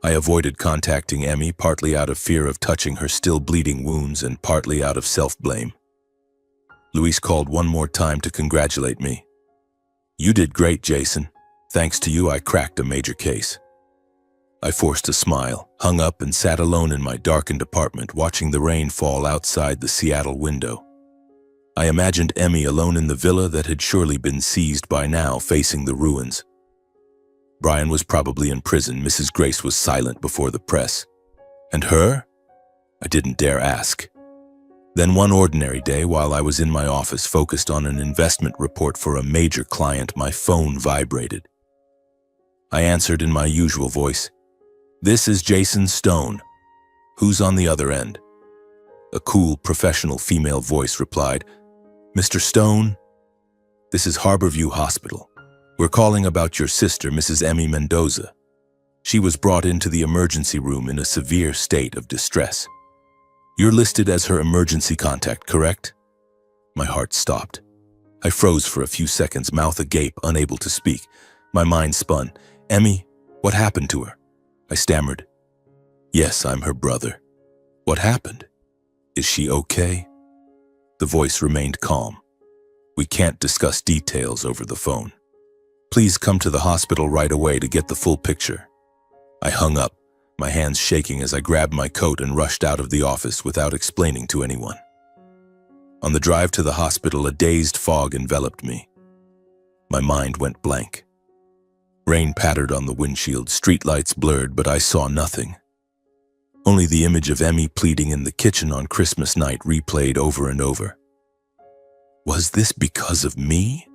I avoided contacting Emmy, partly out of fear of touching her still bleeding wounds and partly out of self-blame. Luis called one more time to congratulate me. "You did great, Jason. Thanks to you, I cracked a major case." I forced a smile, hung up, and sat alone in my darkened apartment, watching the rain fall outside the Seattle window. I imagined Emmy alone in the villa that had surely been seized by now, facing the ruins. Brian was probably in prison. Mrs. Grace was silent before the press. And her? I didn't dare ask. Then one ordinary day, while I was in my office focused on an investment report for a major client, my phone vibrated. I answered in my usual voice. "This is Jason Stone. Who's on the other end?" A cool, professional female voice replied, "Mr. Stone, this is Harborview Hospital. We're calling about your sister, Mrs. Emmy Mendoza. She was brought into the emergency room in a severe state of distress. You're listed as her emergency contact, correct?" My heart stopped. I froze for a few seconds, mouth agape, unable to speak. My mind spun. "Emmy, What happened to her? I stammered. Yes, I'm her brother. What happened? Is she okay? The voice remained calm. We can't discuss details over the phone. Please come to the hospital right away to get the full picture. I hung up, my hands shaking as I grabbed my coat and rushed out of the office without explaining to anyone. On the drive to the hospital, a dazed fog enveloped me. My mind went blank. Rain pattered on the windshield, streetlights blurred, but I saw nothing. Only the image of Emmy pleading in the kitchen on Christmas night replayed over and over. Was this because of me?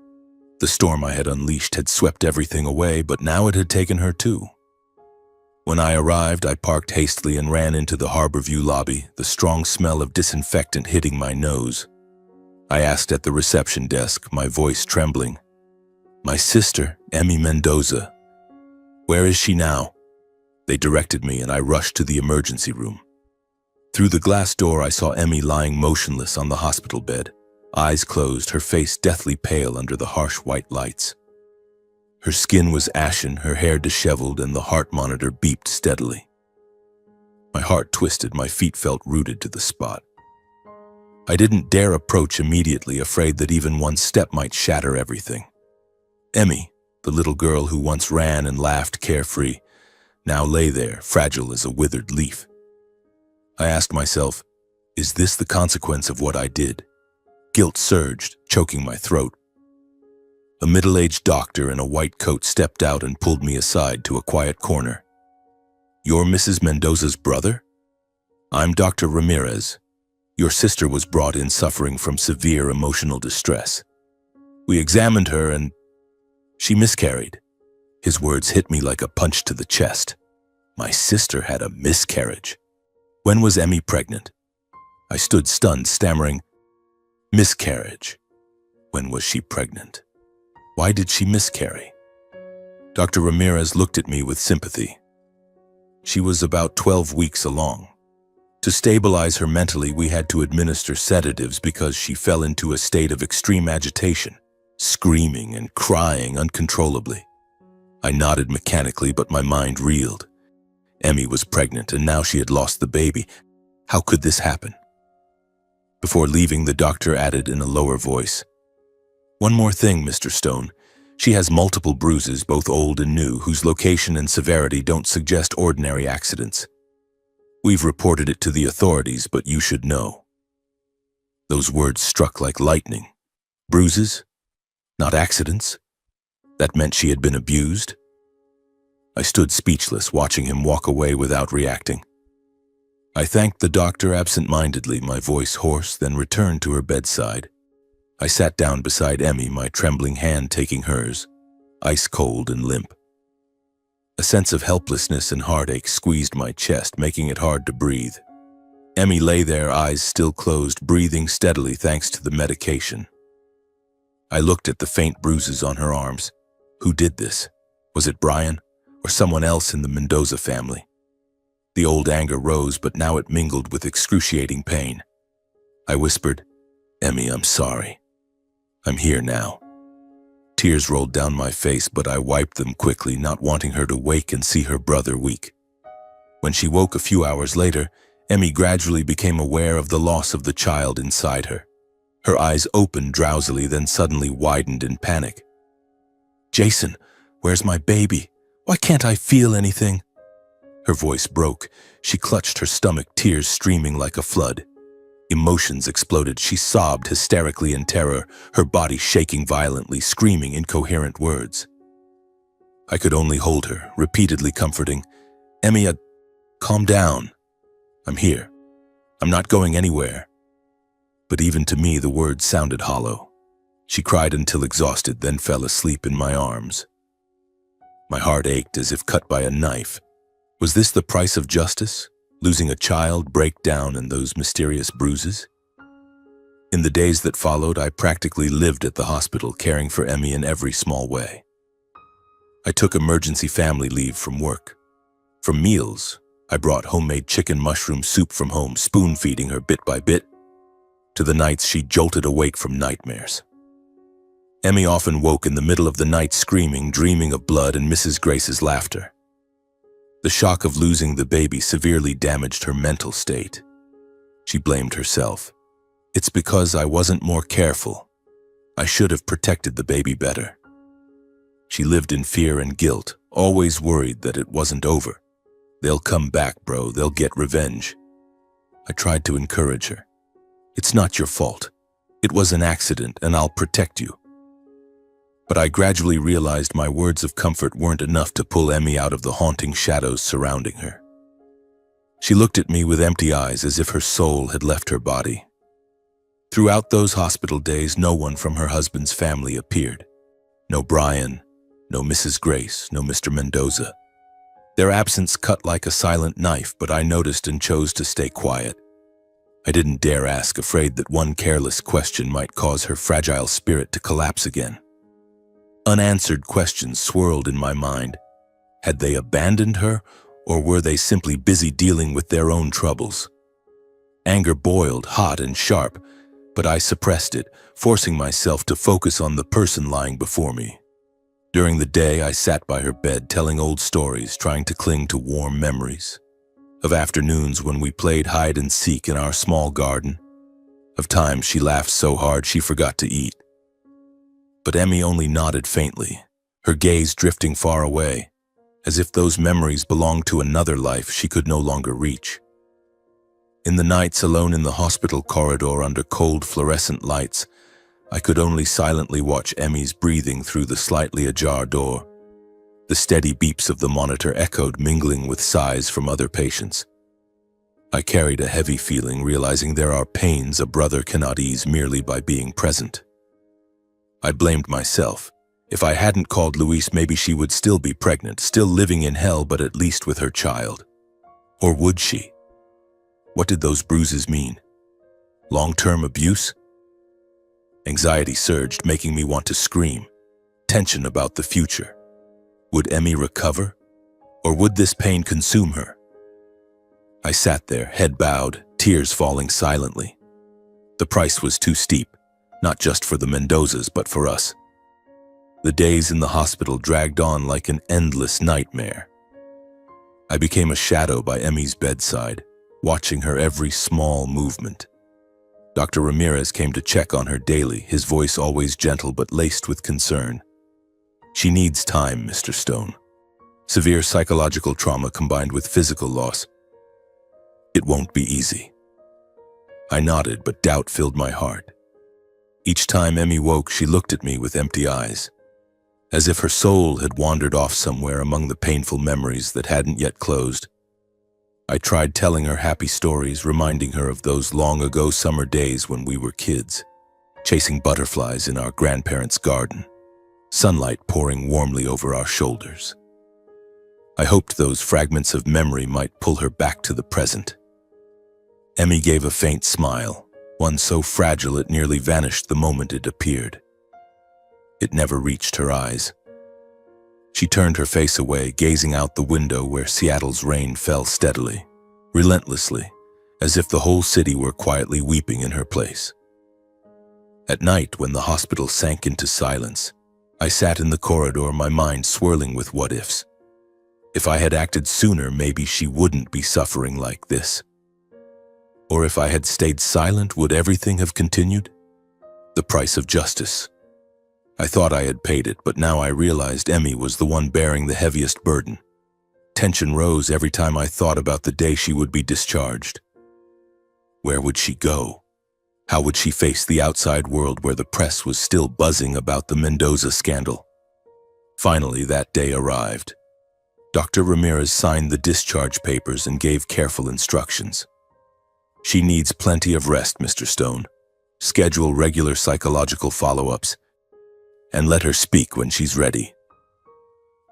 The storm I had unleashed had swept everything away, but now it had taken her too. When I arrived, I parked hastily and ran into the Harborview lobby, the strong smell of disinfectant hitting my nose. I asked at the reception desk, my voice trembling. My sister, Emmy Mendoza. Where is she now? They directed me and I rushed to the emergency room. Through the glass door, I saw Emmy lying motionless on the hospital bed, eyes closed, her face deathly pale under the harsh white lights. Her skin was ashen, her hair disheveled, and the heart monitor beeped steadily. My heart twisted, my feet felt rooted to the spot. I didn't dare approach immediately, afraid that even one step might shatter everything. Emmy, the little girl who once ran and laughed carefree, now lay there, fragile as a withered leaf. I asked myself, is this the consequence of what I did? Guilt surged, choking my throat. A middle-aged doctor in a white coat stepped out and pulled me aside to a quiet corner. You're Mrs. Mendoza's brother? I'm Dr. Ramirez. Your sister was brought in suffering from severe emotional distress. We examined her and she miscarried. His words hit me like a punch to the chest. My sister had a miscarriage. When was Emmy pregnant? I stood stunned, stammering, miscarriage. When was she pregnant? Why did she miscarry? Dr. Ramirez looked at me with sympathy. She was about 12 weeks along. To stabilize her mentally, we had to administer sedatives because she fell into a state of extreme agitation, screaming and crying uncontrollably. I nodded mechanically, but my mind reeled. Emmy was pregnant, and now she had lost the baby. How could this happen? Before leaving, the doctor added in a lower voice, one more thing, Mr. Stone. She has multiple bruises, both old and new, whose location and severity don't suggest ordinary accidents. We've reported it to the authorities, but you should know. Those words struck like lightning. Bruises? Not accidents? That meant she had been abused? I stood speechless, watching him walk away without reacting. I thanked the doctor absent-mindedly, my voice hoarse, then returned to her bedside. I sat down beside Emmy, my trembling hand taking hers, ice-cold and limp. A sense of helplessness and heartache squeezed my chest, making it hard to breathe. Emmy lay there, eyes still closed, breathing steadily thanks to the medication. I looked at the faint bruises on her arms. Who did this? Was it Brian, or someone else in the Mendoza family? The old anger rose, but now it mingled with excruciating pain. I whispered, Emmy, I'm sorry. I'm here now. Tears rolled down my face, but I wiped them quickly, not wanting her to wake and see her brother weak. When she woke a few hours later, Emmy gradually became aware of the loss of the child inside her. Her eyes opened drowsily, then suddenly widened in panic. Jason, where's my baby? Why can't I feel anything? Her voice broke. She clutched her stomach, tears streaming like a flood. Emotions exploded. She sobbed hysterically in terror, her body shaking violently, screaming incoherent words. I could only hold her, repeatedly comforting, Emmy, calm down. I'm here. I'm not going anywhere. But even to me, the words sounded hollow. She cried until exhausted, then fell asleep in my arms. My heart ached as if cut by a knife. Was this the price of justice? Losing a child, breakdown, and those mysterious bruises? In the days that followed, I practically lived at the hospital, caring for Emmy in every small way. I took emergency family leave from work. For meals, I brought homemade chicken mushroom soup from home, spoon-feeding her bit by bit, to the nights she jolted awake from nightmares. Emmy often woke in the middle of the night screaming, dreaming of blood and Mrs. Grace's laughter. The shock of losing the baby severely damaged her mental state. She blamed herself. "It's because I wasn't more careful. I should have protected the baby better." She lived in fear and guilt, always worried that it wasn't over. "They'll come back, bro. They'll get revenge." I tried to encourage her. "It's not your fault. It was an accident, and I'll protect you." But I gradually realized my words of comfort weren't enough to pull Emmy out of the haunting shadows surrounding her. She looked at me with empty eyes as if her soul had left her body. Throughout those hospital days, no one from her husband's family appeared. No Brian, no Mrs. Grace, no Mr. Mendoza. Their absence cut like a silent knife, but I noticed and chose to stay quiet. I didn't dare ask, afraid that one careless question might cause her fragile spirit to collapse again. Unanswered questions swirled in my mind. Had they abandoned her, or were they simply busy dealing with their own troubles? Anger boiled, hot and sharp, but I suppressed it, forcing myself to focus on the person lying before me. During the day, I sat by her bed telling old stories, trying to cling to warm memories. Of afternoons when we played hide and seek in our small garden. Of times she laughed so hard she forgot to eat. But Emmy only nodded faintly, her gaze drifting far away, as if those memories belonged to another life she could no longer reach. In the nights alone in the hospital corridor under cold fluorescent lights, I could only silently watch Emmy's breathing through the slightly ajar door. The steady beeps of the monitor echoed, mingling with sighs from other patients. I carried a heavy feeling, realizing there are pains a brother cannot ease merely by being present. I blamed myself. If I hadn't called Louise, maybe she would still be pregnant, still living in hell, but at least with her child. Or would she? What did those bruises mean? Long-term abuse? Anxiety surged, making me want to scream. Tension about the future. Would Emmy recover? Or would this pain consume her? I sat there, head bowed, tears falling silently. The price was too steep, not just for the Mendozas, but for us. The days in the hospital dragged on like an endless nightmare. I became a shadow by Emmy's bedside, watching her every small movement. Dr. Ramirez came to check on her daily, his voice always gentle but laced with concern. "She needs time, Mr. Stone. Severe psychological trauma combined with physical loss. It won't be easy." I nodded, but doubt filled my heart. Each time Emmy woke, she looked at me with empty eyes, as if her soul had wandered off somewhere among the painful memories that hadn't yet closed. I tried telling her happy stories, reminding her of those long-ago summer days when we were kids, chasing butterflies in our grandparents' garden, sunlight pouring warmly over our shoulders. I hoped those fragments of memory might pull her back to the present. Emmy gave a faint smile, one so fragile it nearly vanished the moment it appeared. It never reached her eyes. She turned her face away, gazing out the window where Seattle's rain fell steadily, relentlessly, as if the whole city were quietly weeping in her place. At night, when the hospital sank into silence, I sat in the corridor, my mind swirling with what-ifs. If I had acted sooner, maybe she wouldn't be suffering like this. Or if I had stayed silent, would everything have continued? The price of justice. I thought I had paid it, but now I realized Emmy was the one bearing the heaviest burden. Tension rose every time I thought about the day she would be discharged. Where would she go? How would she face the outside world where the press was still buzzing about the Mendoza scandal? Finally, that day arrived. Dr. Ramirez signed the discharge papers and gave careful instructions. "She needs plenty of rest, Mr. Stone. Schedule regular psychological follow-ups, and let her speak when she's ready."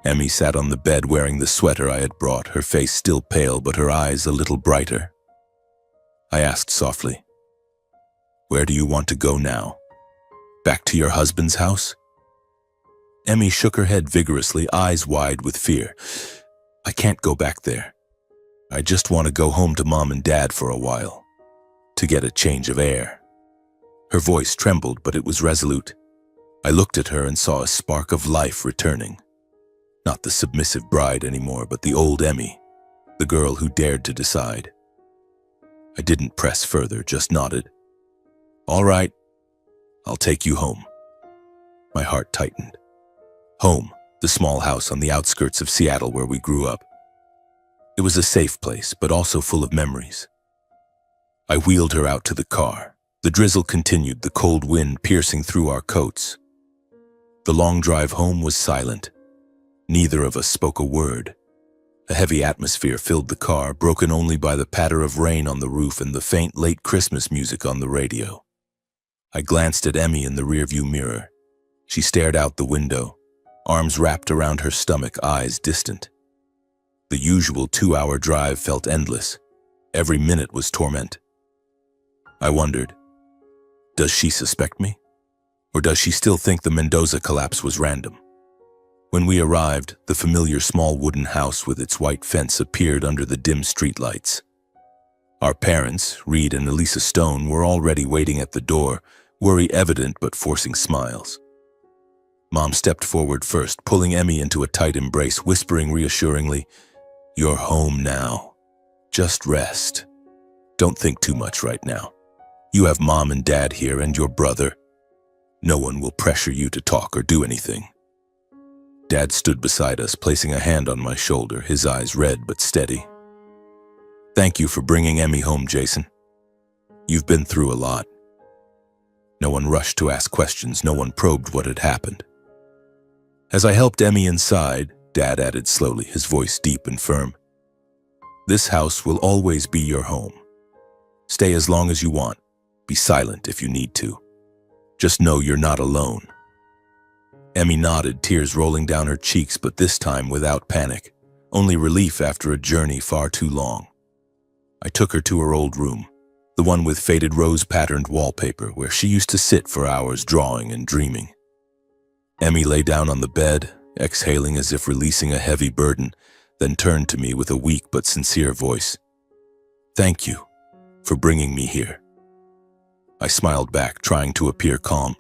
Emmy sat on the bed wearing the sweater I had brought, her face still pale but her eyes a little brighter. I asked softly, "Where do you want to go now? Back to your husband's house?" Emmy shook her head vigorously, eyes wide with fear. "I can't go back there. I just want to go home to Mom and Dad for a while, to get a change of air." Her voice trembled, but it was resolute. I looked at her and saw a spark of life returning. Not the submissive bride anymore, but the old Emmy, the girl who dared to decide. I didn't press further, just nodded. All right, I'll take you home. My heart tightened. Home, the small house on the outskirts of Seattle where we grew up. It was a safe place, but also full of memories. I wheeled her out to the car. The drizzle continued, the cold wind piercing through our coats. The long drive home was silent. Neither of us spoke a word. A heavy atmosphere filled the car, broken only by the patter of rain on the roof and the faint late Christmas music on the radio. I glanced at Emmy in the rearview mirror. She stared out the window, arms wrapped around her stomach, eyes distant. The usual 2-hour drive felt endless. Every minute was torment. I wondered, does she suspect me? Or does she still think the Mendoza collapse was random? When we arrived, the familiar small wooden house with its white fence appeared under the dim streetlights. Our parents, Reed and Elisa Stone, were already waiting at the door, worry evident but forcing smiles. Mom stepped forward first, pulling Emmy into a tight embrace, whispering reassuringly, "You're home now. Just rest. Don't think too much right now. You have Mom and Dad here and your brother. No one will pressure you to talk or do anything." Dad stood beside us, placing a hand on my shoulder, his eyes red but steady. "Thank you for bringing Emmy home, Jason. You've been through a lot." No one rushed to ask questions, no one probed what had happened. As I helped Emmy inside, Dad added slowly, his voice deep and firm, "This house will always be your home. Stay as long as you want. Be silent if you need to. Just know you're not alone." Emmy nodded, tears rolling down her cheeks, but this time without panic, only relief after a journey far too long. I took her to her old room, the one with faded rose-patterned wallpaper, where she used to sit for hours drawing and dreaming. Emmy lay down on the bed, exhaling as if releasing a heavy burden, then turned to me with a weak but sincere voice. "Thank you for bringing me here." I smiled back, trying to appear calm,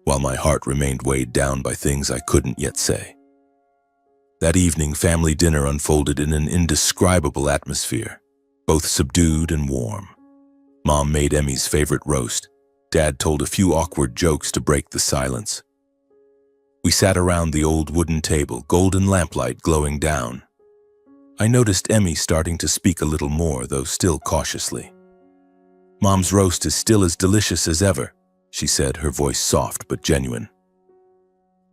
while my heart remained weighed down by things I couldn't yet say. That evening, family dinner unfolded in an indescribable atmosphere, both subdued and warm. Mom made Emmy's favorite roast. Dad told a few awkward jokes to break the silence. We sat around the old wooden table, golden lamplight glowing down. I noticed Emmy starting to speak a little more, though still cautiously. "Mom's roast is still as delicious as ever," she said, her voice soft but genuine.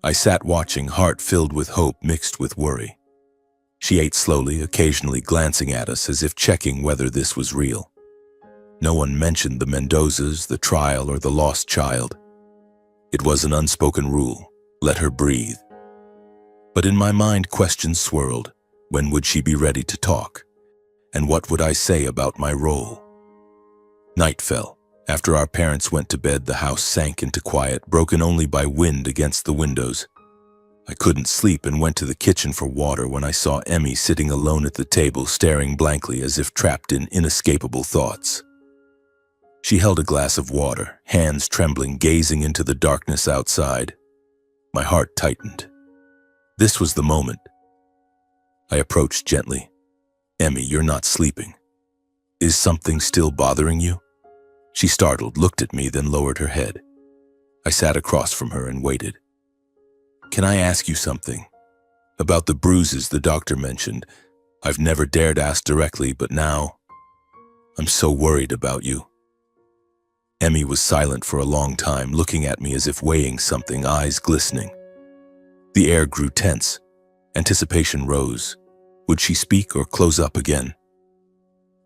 I sat watching, heart filled with hope mixed with worry. She ate slowly, occasionally glancing at us as if checking whether this was real. No one mentioned the Mendozas, the trial, or the lost child. It was an unspoken rule, let her breathe. But in my mind, questions swirled. When would she be ready to talk? And what would I say about my role? Night fell. After our parents went to bed, the house sank into quiet, broken only by wind against the windows. I couldn't sleep and went to the kitchen for water when I saw Emmy sitting alone at the table, staring blankly as if trapped in inescapable thoughts. She held a glass of water, hands trembling, gazing into the darkness outside. My heart tightened. This was the moment. I approached gently. "Emmy, you're not sleeping. Is something still bothering you?" She startled, looked at me, then lowered her head. I sat across from her and waited. "Can I ask you something? About the bruises the doctor mentioned. I've never dared ask directly, but now I'm so worried about you." Emmy was silent for a long time, looking at me as if weighing something, eyes glistening. The air grew tense. Anticipation rose. Would she speak or close up again?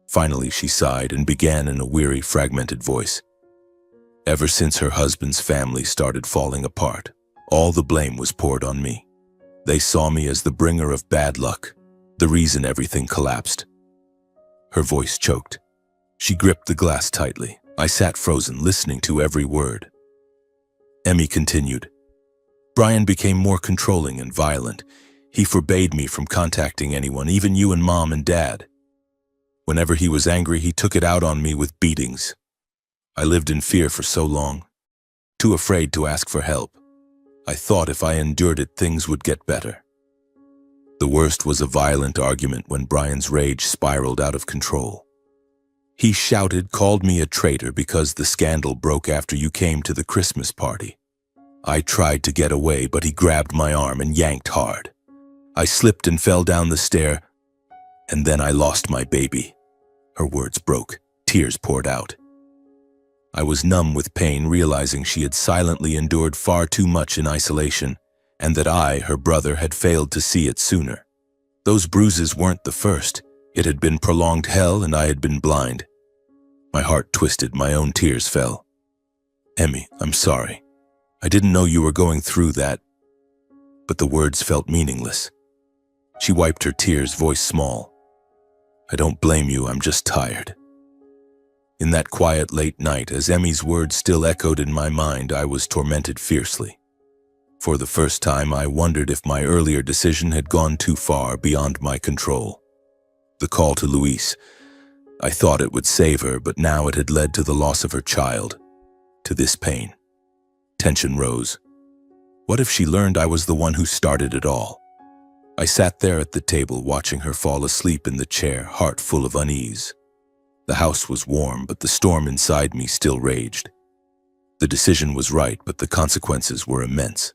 Finally, she sighed and began in a weary, fragmented voice. "Ever since her husband's family started falling apart, all the blame was poured on me. They saw me as the bringer of bad luck, the reason everything collapsed." Her voice choked. She gripped the glass tightly. I sat frozen, listening to every word. Emmy continued. "Brian became more controlling and violent. He forbade me from contacting anyone, even you and Mom and Dad. Whenever he was angry, he took it out on me with beatings. I lived in fear for so long, too afraid to ask for help. I thought if I endured it, things would get better." The worst was a violent argument when Brian's rage spiraled out of control. He shouted, called me a traitor because the scandal broke after you came to the Christmas party. I tried to get away, but he grabbed my arm and yanked hard. I slipped and fell down the stair, and then I lost my baby. Her words broke. Tears poured out. I was numb with pain, realizing she had silently endured far too much in isolation, and that I, her brother, had failed to see it sooner. Those bruises weren't the first. It had been prolonged hell, and I had been blind. My heart twisted, my own tears fell. Emmy, I'm sorry. I didn't know you were going through that. But the words felt meaningless. She wiped her tears, voice small. I don't blame you, I'm just tired. In that quiet late night, as Emmy's words still echoed in my mind, I was tormented fiercely. For the first time, I wondered if my earlier decision had gone too far beyond my control. The call to Louise. I thought it would save her, but now it had led to the loss of her child. To this pain. Tension rose. What if she learned I was the one who started it all? I sat there at the table, watching her fall asleep in the chair, heart full of unease. The house was warm, but the storm inside me still raged. The decision was right, but the consequences were immense.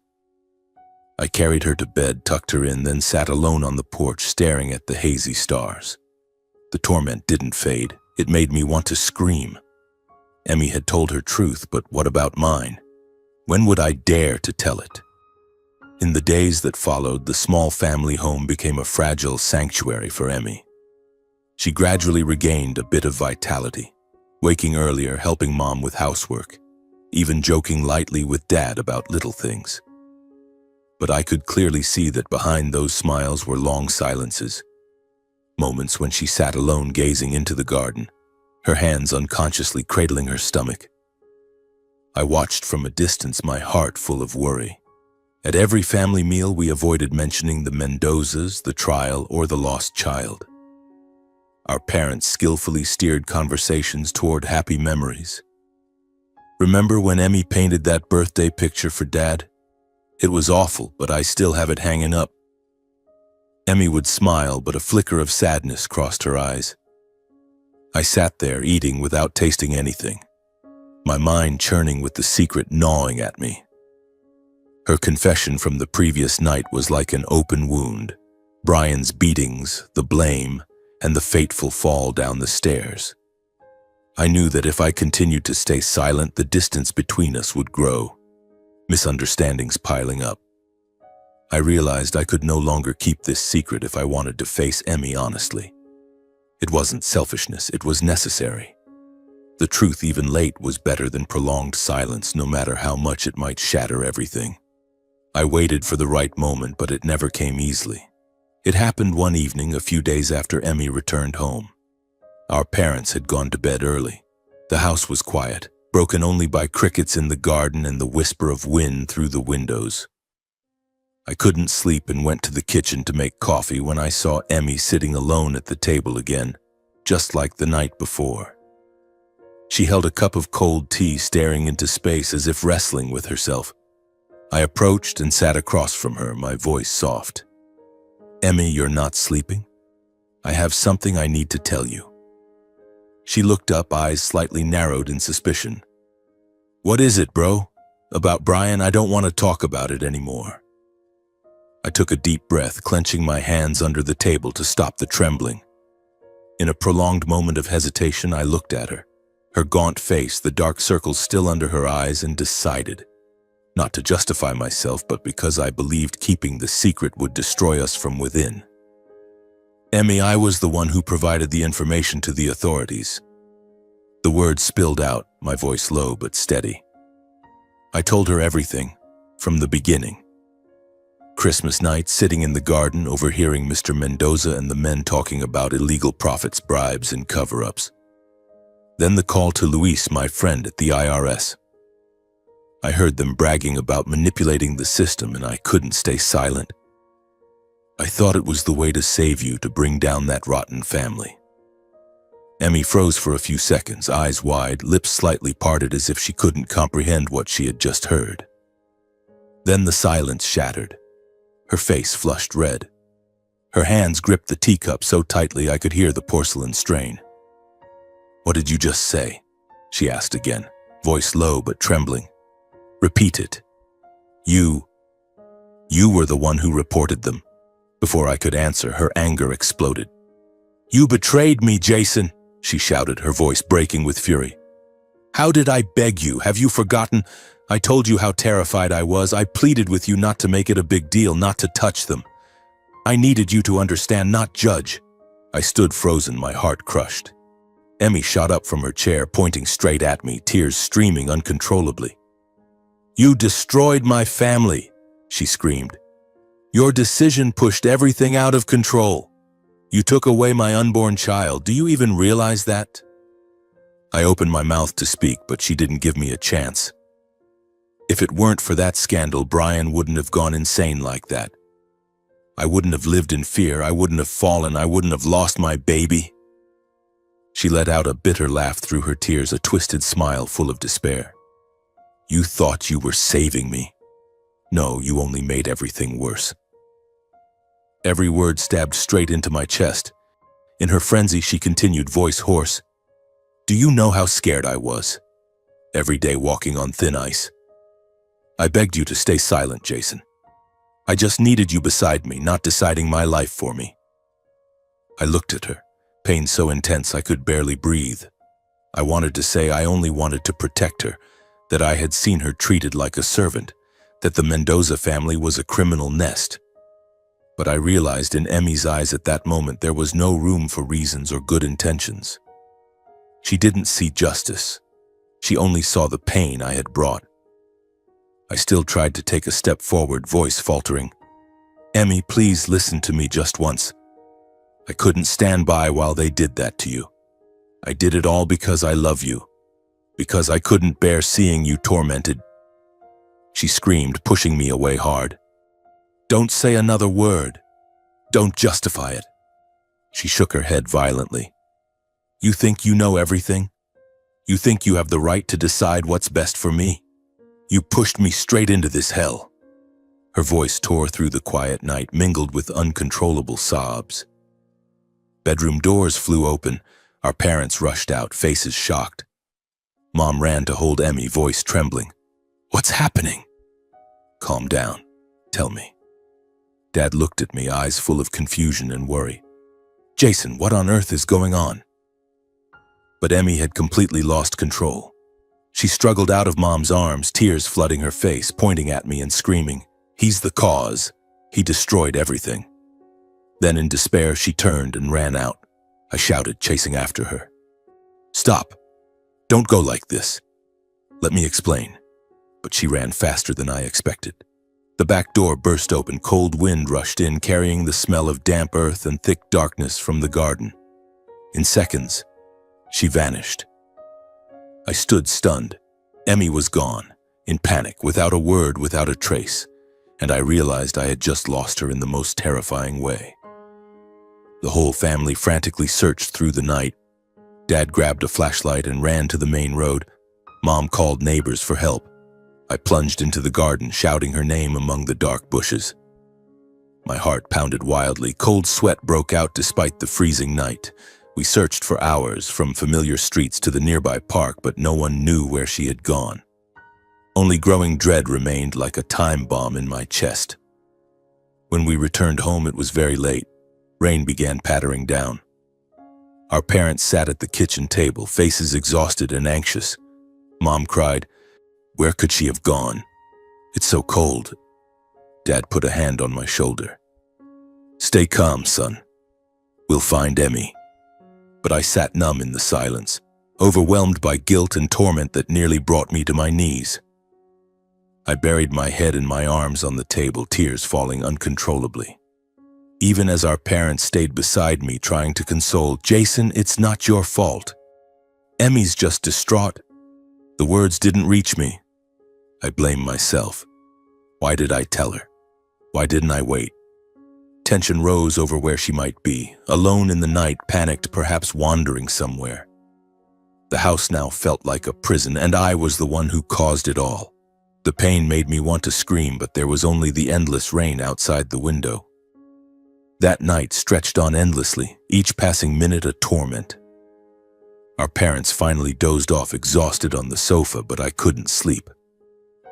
I carried her to bed, tucked her in, then sat alone on the porch, staring at the hazy stars. The torment didn't fade. It made me want to scream. Emmy had told her truth, but what about mine? When would I dare to tell it? In the days that followed, the small family home became a fragile sanctuary for Emmy. She gradually regained a bit of vitality, waking earlier, helping Mom with housework, even joking lightly with Dad about little things. But I could clearly see that behind those smiles were long silences, moments when she sat alone gazing into the garden, her hands unconsciously cradling her stomach. I watched from a distance, my heart full of worry. At every family meal, we avoided mentioning the Mendozas, the trial, or the lost child. Our parents skillfully steered conversations toward happy memories. Remember when Emmy painted that birthday picture for Dad? It was awful, but I still have it hanging up. Emmy would smile, but a flicker of sadness crossed her eyes. I sat there, eating without tasting anything, my mind churning with the secret gnawing at me. Her confession from the previous night was like an open wound. Brian's beatings, the blame, and the fateful fall down the stairs. I knew that if I continued to stay silent, the distance between us would grow, misunderstandings piling up. I realized I could no longer keep this secret if I wanted to face Emmy honestly. It wasn't selfishness, it was necessary. The truth, even late, was better than prolonged silence, no matter how much it might shatter everything. I waited for the right moment, but it never came easily. It happened one evening, a few days after Emmy returned home. Our parents had gone to bed early. The house was quiet, broken only by crickets in the garden and the whisper of wind through the windows. I couldn't sleep and went to the kitchen to make coffee when I saw Emmy sitting alone at the table again, just like the night before. She held a cup of cold tea, staring into space as if wrestling with herself. I approached and sat across from her, my voice soft. Emmy, you're not sleeping? I have something I need to tell you. She looked up, eyes slightly narrowed in suspicion. What is it, bro? About Brian? I don't want to talk about it anymore. I took a deep breath, clenching my hands under the table to stop the trembling. In a prolonged moment of hesitation, I looked at her, her gaunt face, the dark circles still under her eyes, and decided. Not to justify myself, but because I believed keeping the secret would destroy us from within. Emmy, I was the one who provided the information to the authorities. The words spilled out, my voice low but steady. I told her everything, from the beginning. Christmas night, sitting in the garden, overhearing Mr. Mendoza and the men talking about illegal profits, bribes, and cover-ups. Then the call to Luis, my friend at the IRS. I heard them bragging about manipulating the system, and I couldn't stay silent. I thought it was the way to save you, to bring down that rotten family. Emmy froze for a few seconds, eyes wide, lips slightly parted as if she couldn't comprehend what she had just heard. Then the silence shattered. Her face flushed red. Her hands gripped the teacup so tightly I could hear the porcelain strain. "What did you just say?" she asked again, voice low but trembling. "Repeat it." You were the one who reported them." Before I could answer, her anger exploded. "You betrayed me, Jason," she shouted, her voice breaking with fury. "How did I beg you? Have you forgotten? I told you how terrified I was. I pleaded with you not to make it a big deal, not to touch them. I needed you to understand, not judge." I stood frozen, my heart crushed. Emmy shot up from her chair, pointing straight at me, tears streaming uncontrollably. "You destroyed my family," she screamed. "Your decision pushed everything out of control. You took away my unborn child. Do you even realize that?" I opened my mouth to speak, but she didn't give me a chance. If it weren't for that scandal, Brian wouldn't have gone insane like that. I wouldn't have lived in fear. I wouldn't have fallen. I wouldn't have lost my baby. She let out a bitter laugh through her tears, a twisted smile full of despair. "You thought you were saving me. No, you only made everything worse." Every word stabbed straight into my chest. In her frenzy, she continued, voice hoarse. "Do you know how scared I was? Every day walking on thin ice. I begged you to stay silent, Jason. I just needed you beside me, not deciding my life for me." I looked at her, pain so intense I could barely breathe. I wanted to say I only wanted to protect her, that I had seen her treated like a servant, that the Mendoza family was a criminal nest. But I realized in Emmy's eyes at that moment there was no room for reasons or good intentions. She didn't see justice. She only saw the pain I had brought. I still tried to take a step forward, voice faltering. "Emmy, please listen to me just once. I couldn't stand by while they did that to you. I did it all because I love you, because I couldn't bear seeing you tormented." She screamed, pushing me away hard. "Don't say another word. Don't justify it." She shook her head violently. "You think you know everything? You think you have the right to decide what's best for me? You pushed me straight into this hell." Her voice tore through the quiet night, mingled with uncontrollable sobs. Bedroom doors flew open. Our parents rushed out, faces shocked. Mom ran to hold Emmy, voice trembling. "What's happening?" "Calm down. Tell me." Dad looked at me, eyes full of confusion and worry. "Jason, what on earth is going on?" But Emmy had completely lost control. She struggled out of Mom's arms, tears flooding her face, pointing at me and screaming, "He's the cause. He destroyed everything." Then in despair, she turned and ran out. I shouted, chasing after her. "Stop. Don't go like this. Let me explain." But she ran faster than I expected. The back door burst open, cold wind rushed in, carrying the smell of damp earth and thick darkness from the garden. In seconds, she vanished. I stood stunned. Emmy was gone, in panic, without a word, without a trace, and I realized I had just lost her in the most terrifying way. The whole family frantically searched through the night. Dad grabbed a flashlight and ran to the main road. Mom called neighbors for help. I plunged into the garden, shouting her name among the dark bushes. My heart pounded wildly. Cold sweat broke out despite the freezing night. We searched for hours, from familiar streets to the nearby park, but no one knew where she had gone. Only growing dread remained like a time bomb in my chest. When we returned home, it was very late. Rain began pattering down. Our parents sat at the kitchen table, faces exhausted and anxious. Mom cried, "Where could she have gone? It's so cold." Dad put a hand on my shoulder. "Stay calm, son. We'll find Emmy." But I sat numb in the silence, overwhelmed by guilt and torment that nearly brought me to my knees. I buried my head in my arms on the table, tears falling uncontrollably. Even as our parents stayed beside me, trying to console, "Jason, it's not your fault. Emmy's just distraught." The words didn't reach me. I blamed myself. Why did I tell her? Why didn't I wait? Tension rose over where she might be, alone in the night, panicked, perhaps wandering somewhere. The house now felt like a prison, and I was the one who caused it all. The pain made me want to scream, but there was only the endless rain outside the window. That night stretched on endlessly, each passing minute a torment. Our parents finally dozed off exhausted on the sofa, but I couldn't sleep.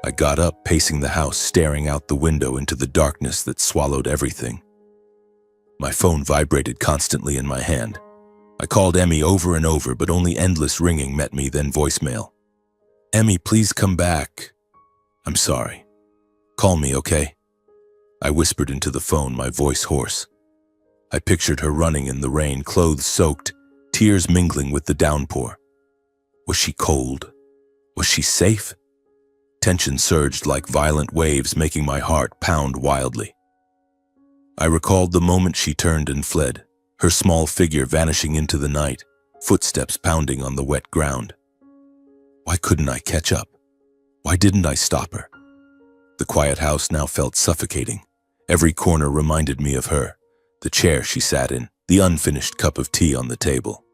I got up, pacing the house, staring out the window into the darkness that swallowed everything. My phone vibrated constantly in my hand. I called Emmy over and over, but only endless ringing met me, then voicemail. "Emmy, please come back." "I'm sorry. Call me, okay?" I whispered into the phone, my voice hoarse. I pictured her running in the rain, clothes soaked, tears mingling with the downpour. Was she cold? Was she safe? Tension surged like violent waves, making my heart pound wildly. I recalled the moment she turned and fled, her small figure vanishing into the night, footsteps pounding on the wet ground. Why couldn't I catch up? Why didn't I stop her? The quiet house now felt suffocating. Every corner reminded me of her, the chair she sat in, the unfinished cup of tea on the table.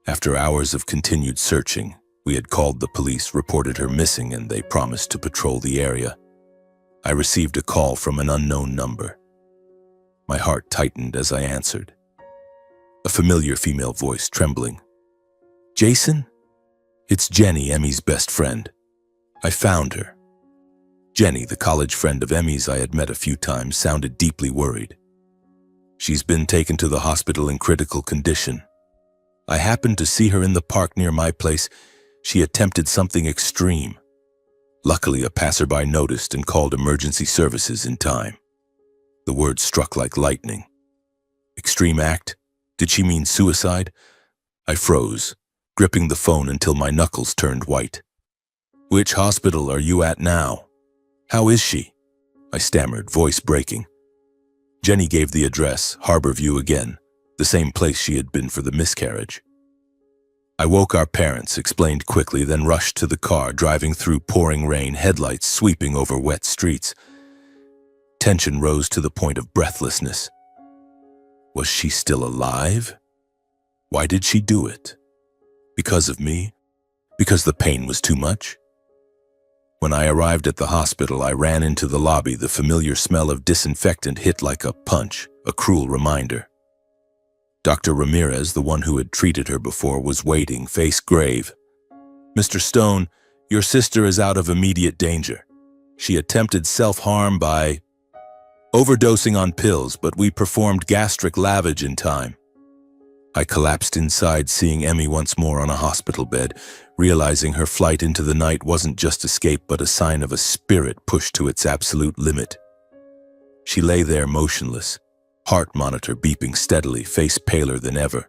After hours of continued searching, we had called the police, reported her missing, and they promised to patrol the area. I received a call from an unknown number. My heart tightened as I answered. A familiar female voice, trembling. "Jason? It's Jenny, Emmy's best friend. I found her." Jenny, the college friend of Emmy's I had met a few times, sounded deeply worried. "She's been taken to the hospital in critical condition. I happened to see her in the park near my place. She attempted something extreme. Luckily, a passerby noticed and called emergency services in time." The words struck like lightning. Extreme act? Did she mean suicide? I froze, gripping the phone until my knuckles turned white. "Which hospital are you at now? How is she?" I stammered, voice breaking. Jenny gave the address, Harborview again, the same place she had been for the miscarriage. I woke our parents, explained quickly, then rushed to the car, driving through pouring rain, headlights sweeping over wet streets. Tension rose to the point of breathlessness. Was she still alive? Why did she do it? Because of me? Because the pain was too much? When I arrived at the hospital, I ran into the lobby. The familiar smell of disinfectant hit like a punch, a cruel reminder. Dr. Ramirez, the one who had treated her before, was waiting, face grave. "Mr. Stone, your sister is out of immediate danger. She attempted self-harm by overdosing on pills, but we performed gastric lavage in time." I collapsed inside, seeing Emmy once more on a hospital bed, realizing her flight into the night wasn't just escape but a sign of a spirit pushed to its absolute limit. She lay there motionless, heart monitor beeping steadily, face paler than ever,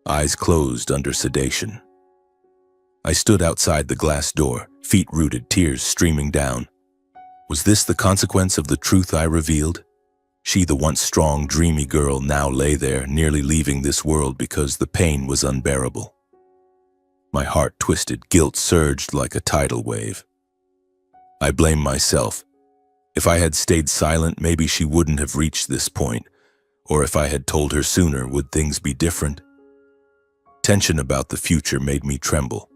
eyes closed under sedation. I stood outside the glass door, feet rooted, tears streaming down. Was this the consequence of the truth I revealed? She, the once strong, dreamy girl, now lay there, nearly leaving this world because the pain was unbearable. My heart twisted, guilt surged like a tidal wave. I blamed myself. If I had stayed silent, maybe she wouldn't have reached this point. Or if I had told her sooner, would things be different? Tension about the future made me tremble.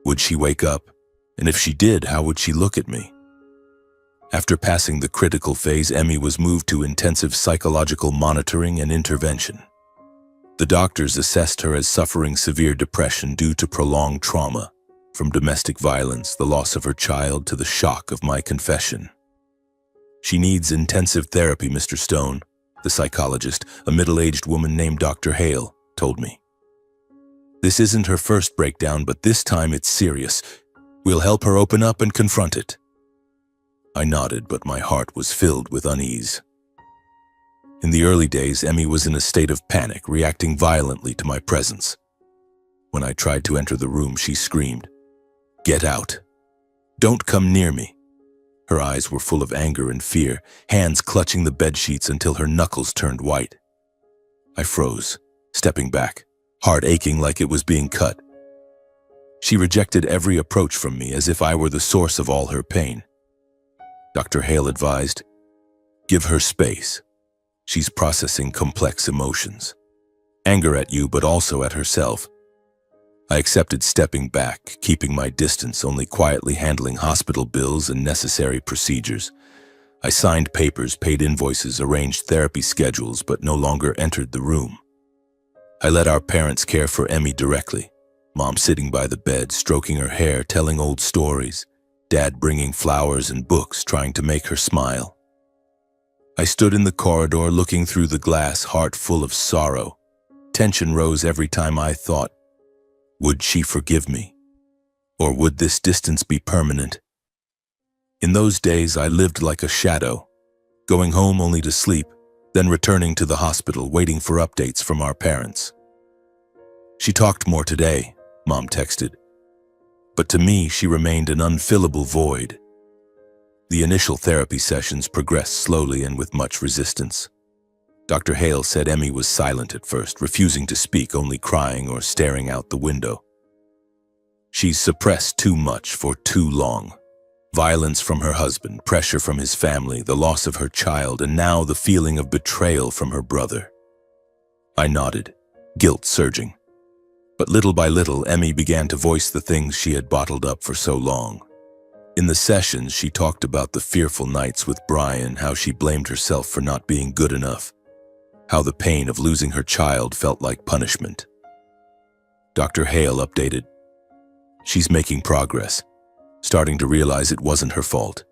Would she wake up? And if she did, how would she look at me? After passing the critical phase, Emmy was moved to intensive psychological monitoring and intervention. The doctors assessed her as suffering severe depression due to prolonged trauma, from domestic violence, the loss of her child, to the shock of my confession. "She needs intensive therapy, Mr. Stone," the psychologist, a middle-aged woman named Dr. Hale, told me. "This isn't her first breakdown, but this time it's serious. We'll help her open up and confront it." I nodded, but my heart was filled with unease. In the early days, Emmy was in a state of panic, reacting violently to my presence. When I tried to enter the room, she screamed, "Get out! Don't come near me!" Her eyes were full of anger and fear, hands clutching the bedsheets until her knuckles turned white. I froze, stepping back, heart aching like it was being cut. She rejected every approach from me as if I were the source of all her pain. Dr. Hale advised, "Give her space. She's processing complex emotions. Anger at you, but also at herself." I accepted, stepping back, keeping my distance, only quietly handling hospital bills and necessary procedures. I signed papers, paid invoices, arranged therapy schedules, but no longer entered the room. I let our parents care for Emmy directly. Mom sitting by the bed, stroking her hair, telling old stories. Dad bringing flowers and books, trying to make her smile. I stood in the corridor looking through the glass, heart full of sorrow. Tension rose every time I thought, would she forgive me? Or would this distance be permanent? In those days, I lived like a shadow, going home only to sleep, then returning to the hospital, waiting for updates from our parents. She talked more today, Mom texted. But to me, she remained an unfillable void. The initial therapy sessions progressed slowly and with much resistance. Dr. Hale said Emmy was silent at first, refusing to speak, only crying or staring out the window. She's suppressed too much for too long. Violence from her husband, pressure from his family, the loss of her child, and now the feeling of betrayal from her brother. I nodded, guilt surging. But little by little, Emmy began to voice the things she had bottled up for so long. In the sessions, she talked about the fearful nights with Brian, how she blamed herself for not being good enough, how the pain of losing her child felt like punishment. Dr. Hale updated, she's making progress, starting to realize it wasn't her fault.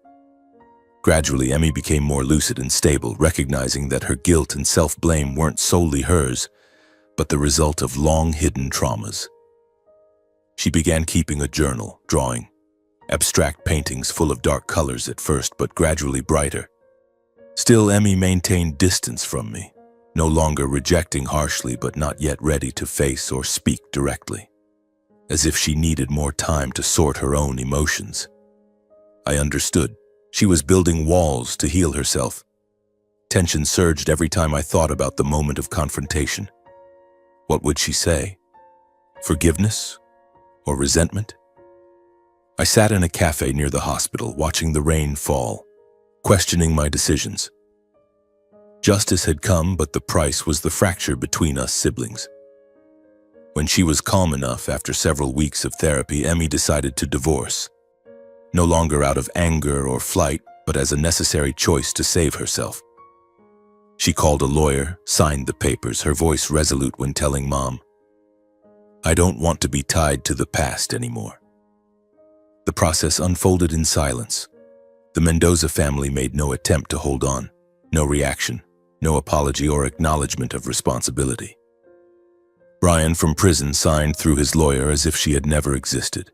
Gradually, Emmy became more lucid and stable, recognizing that her guilt and self-blame weren't solely hers, but the result of long-hidden traumas. She began keeping a journal, drawing, abstract paintings full of dark colors at first, but gradually brighter. Still, Emmy maintained distance from me, no longer rejecting harshly, but not yet ready to face or speak directly, as if she needed more time to sort her own emotions. I understood. She was building walls to heal herself. Tension surged every time I thought about the moment of confrontation. What would she say? Forgiveness? Or resentment? I sat in a cafe near the hospital, watching the rain fall, questioning my decisions. Justice had come, but the price was the fracture between us siblings. When she was calm enough, after several weeks of therapy, Emmy decided to divorce. No longer out of anger or flight, but as a necessary choice to save herself. She called a lawyer, signed the papers, her voice resolute when telling Mom, I don't want to be tied to the past anymore. The process unfolded in silence. The Mendoza family made no attempt to hold on, no reaction, no apology or acknowledgement of responsibility. Brian from prison signed through his lawyer as if she had never existed.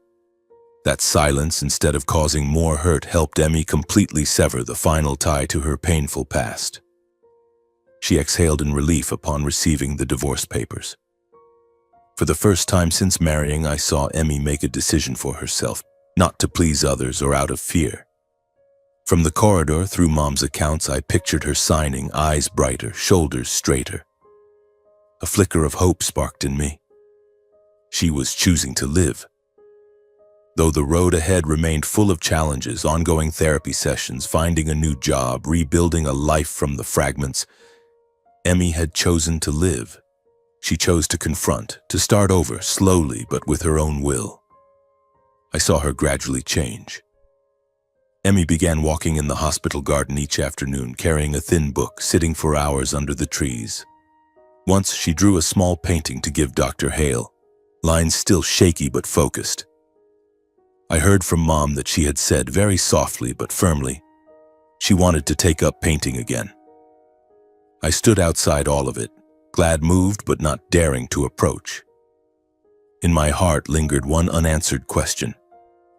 That silence, instead of causing more hurt, helped Emmy completely sever the final tie to her painful past. She exhaled in relief upon receiving the divorce papers. For the first time since marrying, I saw Emmy make a decision for herself, not to please others or out of fear. From the corridor, through Mom's accounts, I pictured her signing, eyes brighter, shoulders straighter. A flicker of hope sparked in me. She was choosing to live. Though the road ahead remained full of challenges, ongoing therapy sessions, finding a new job, rebuilding a life from the fragments, Emmy had chosen to live. She chose to confront, to start over, slowly but with her own will. I saw her gradually change. Emmy began walking in the hospital garden each afternoon, carrying a thin book, sitting for hours under the trees. Once she drew a small painting to give Dr. Hale, lines still shaky but focused. I heard from Mom that she had said very softly but firmly, she wanted to take up painting again. I stood outside all of it, glad, moved but not daring to approach. In my heart lingered one unanswered question.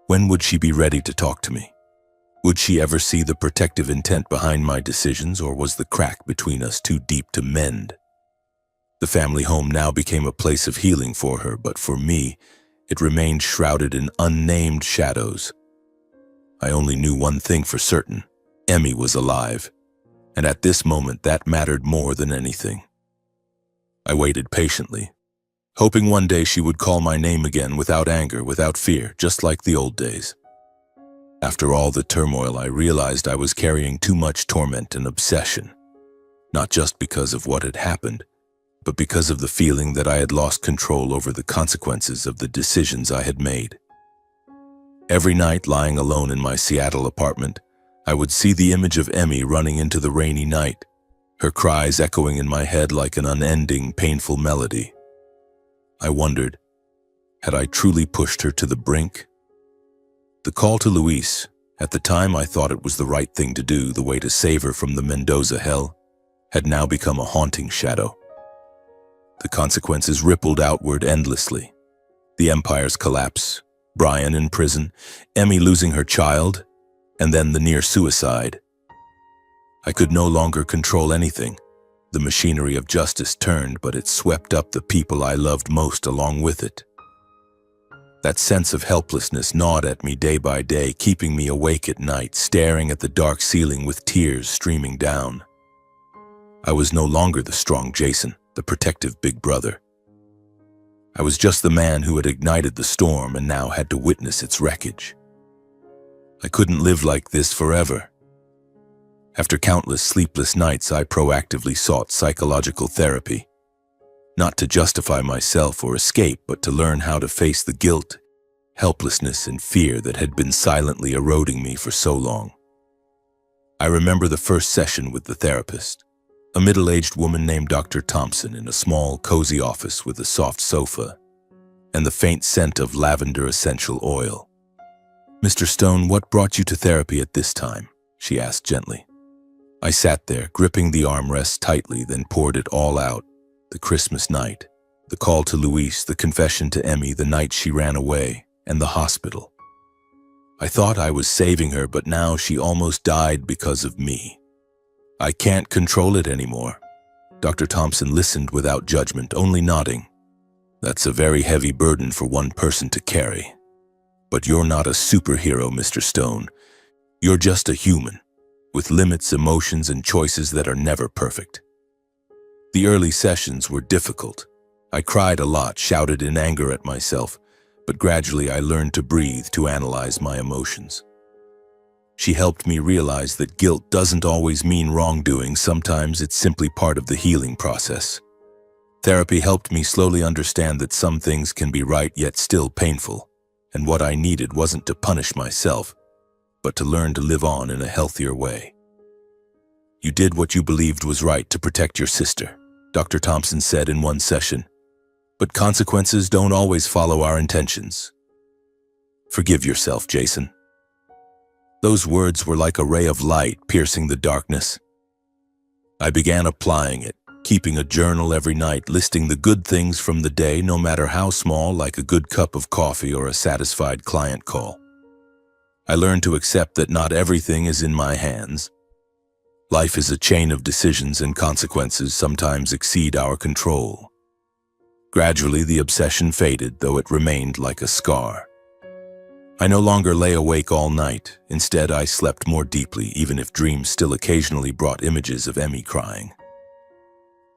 When would she be ready to talk to me? Would she ever see the protective intent behind my decisions, or was the crack between us too deep to mend? The family home now became a place of healing for her, but for me, it remained shrouded in unnamed shadows. I only knew one thing for certain. Emmy was alive, and at this moment that mattered more than anything. I waited patiently, hoping one day she would call my name again, without anger, without fear, just like the old days. After all the turmoil, I realized I was carrying too much torment and obsession, not just because of what had happened, but because of the feeling that I had lost control over the consequences of the decisions I had made. Every night, lying alone in my Seattle apartment, I would see the image of Emmy running into the rainy night, her cries echoing in my head like an unending, painful melody. I wondered, had I truly pushed her to the brink? The call to Luis, at the time I thought it was the right thing to do, the way to save her from the Mendoza hell, had now become a haunting shadow. The consequences rippled outward endlessly. The Empire's collapse, Brian in prison, Emmy losing her child, and then the near suicide. I could no longer control anything. The machinery of justice turned, but it swept up the people I loved most along with it. That sense of helplessness gnawed at me day by day, keeping me awake at night, staring at the dark ceiling with tears streaming down. I was no longer the strong Jason, the protective big brother. I was just the man who had ignited the storm and now had to witness its wreckage. I couldn't live like this forever. After countless sleepless nights, I proactively sought psychological therapy. Not to justify myself or escape, but to learn how to face the guilt, helplessness, and fear that had been silently eroding me for so long. I remember the first session with the therapist, a middle-aged woman named Dr. Thompson in a small, cozy office with a soft sofa and the faint scent of lavender essential oil. "Mr. Stone, what brought you to therapy at this time?" she asked gently. I sat there, gripping the armrest tightly, then poured it all out. The Christmas night, the call to Luis, the confession to Emmy, the night she ran away, and the hospital. I thought I was saving her, but now she almost died because of me. I can't control it anymore. Dr. Thompson listened without judgment, only nodding. "That's a very heavy burden for one person to carry. But you're not a superhero, Mr. Stone. You're just a human, with limits, emotions, and choices that are never perfect." The early sessions were difficult. I cried a lot, shouted in anger at myself, but gradually I learned to breathe, to analyze my emotions. She helped me realize that guilt doesn't always mean wrongdoing. Sometimes it's simply part of the healing process. Therapy helped me slowly understand that some things can be right yet still painful, and what I needed wasn't to punish myself, but to learn to live on in a healthier way. "You did what you believed was right to protect your sister," Dr. Thompson said in one session, "but consequences don't always follow our intentions. Forgive yourself, Jason." Those words were like a ray of light piercing the darkness. I began applying it, keeping a journal every night, listing the good things from the day, no matter how small, like a good cup of coffee or a satisfied client call. I learned to accept that not everything is in my hands. Life is a chain of decisions, and consequences sometimes exceed our control. Gradually, the obsession faded, though it remained like a scar. I no longer lay awake all night. Instead, I slept more deeply, even if dreams still occasionally brought images of Emmy crying.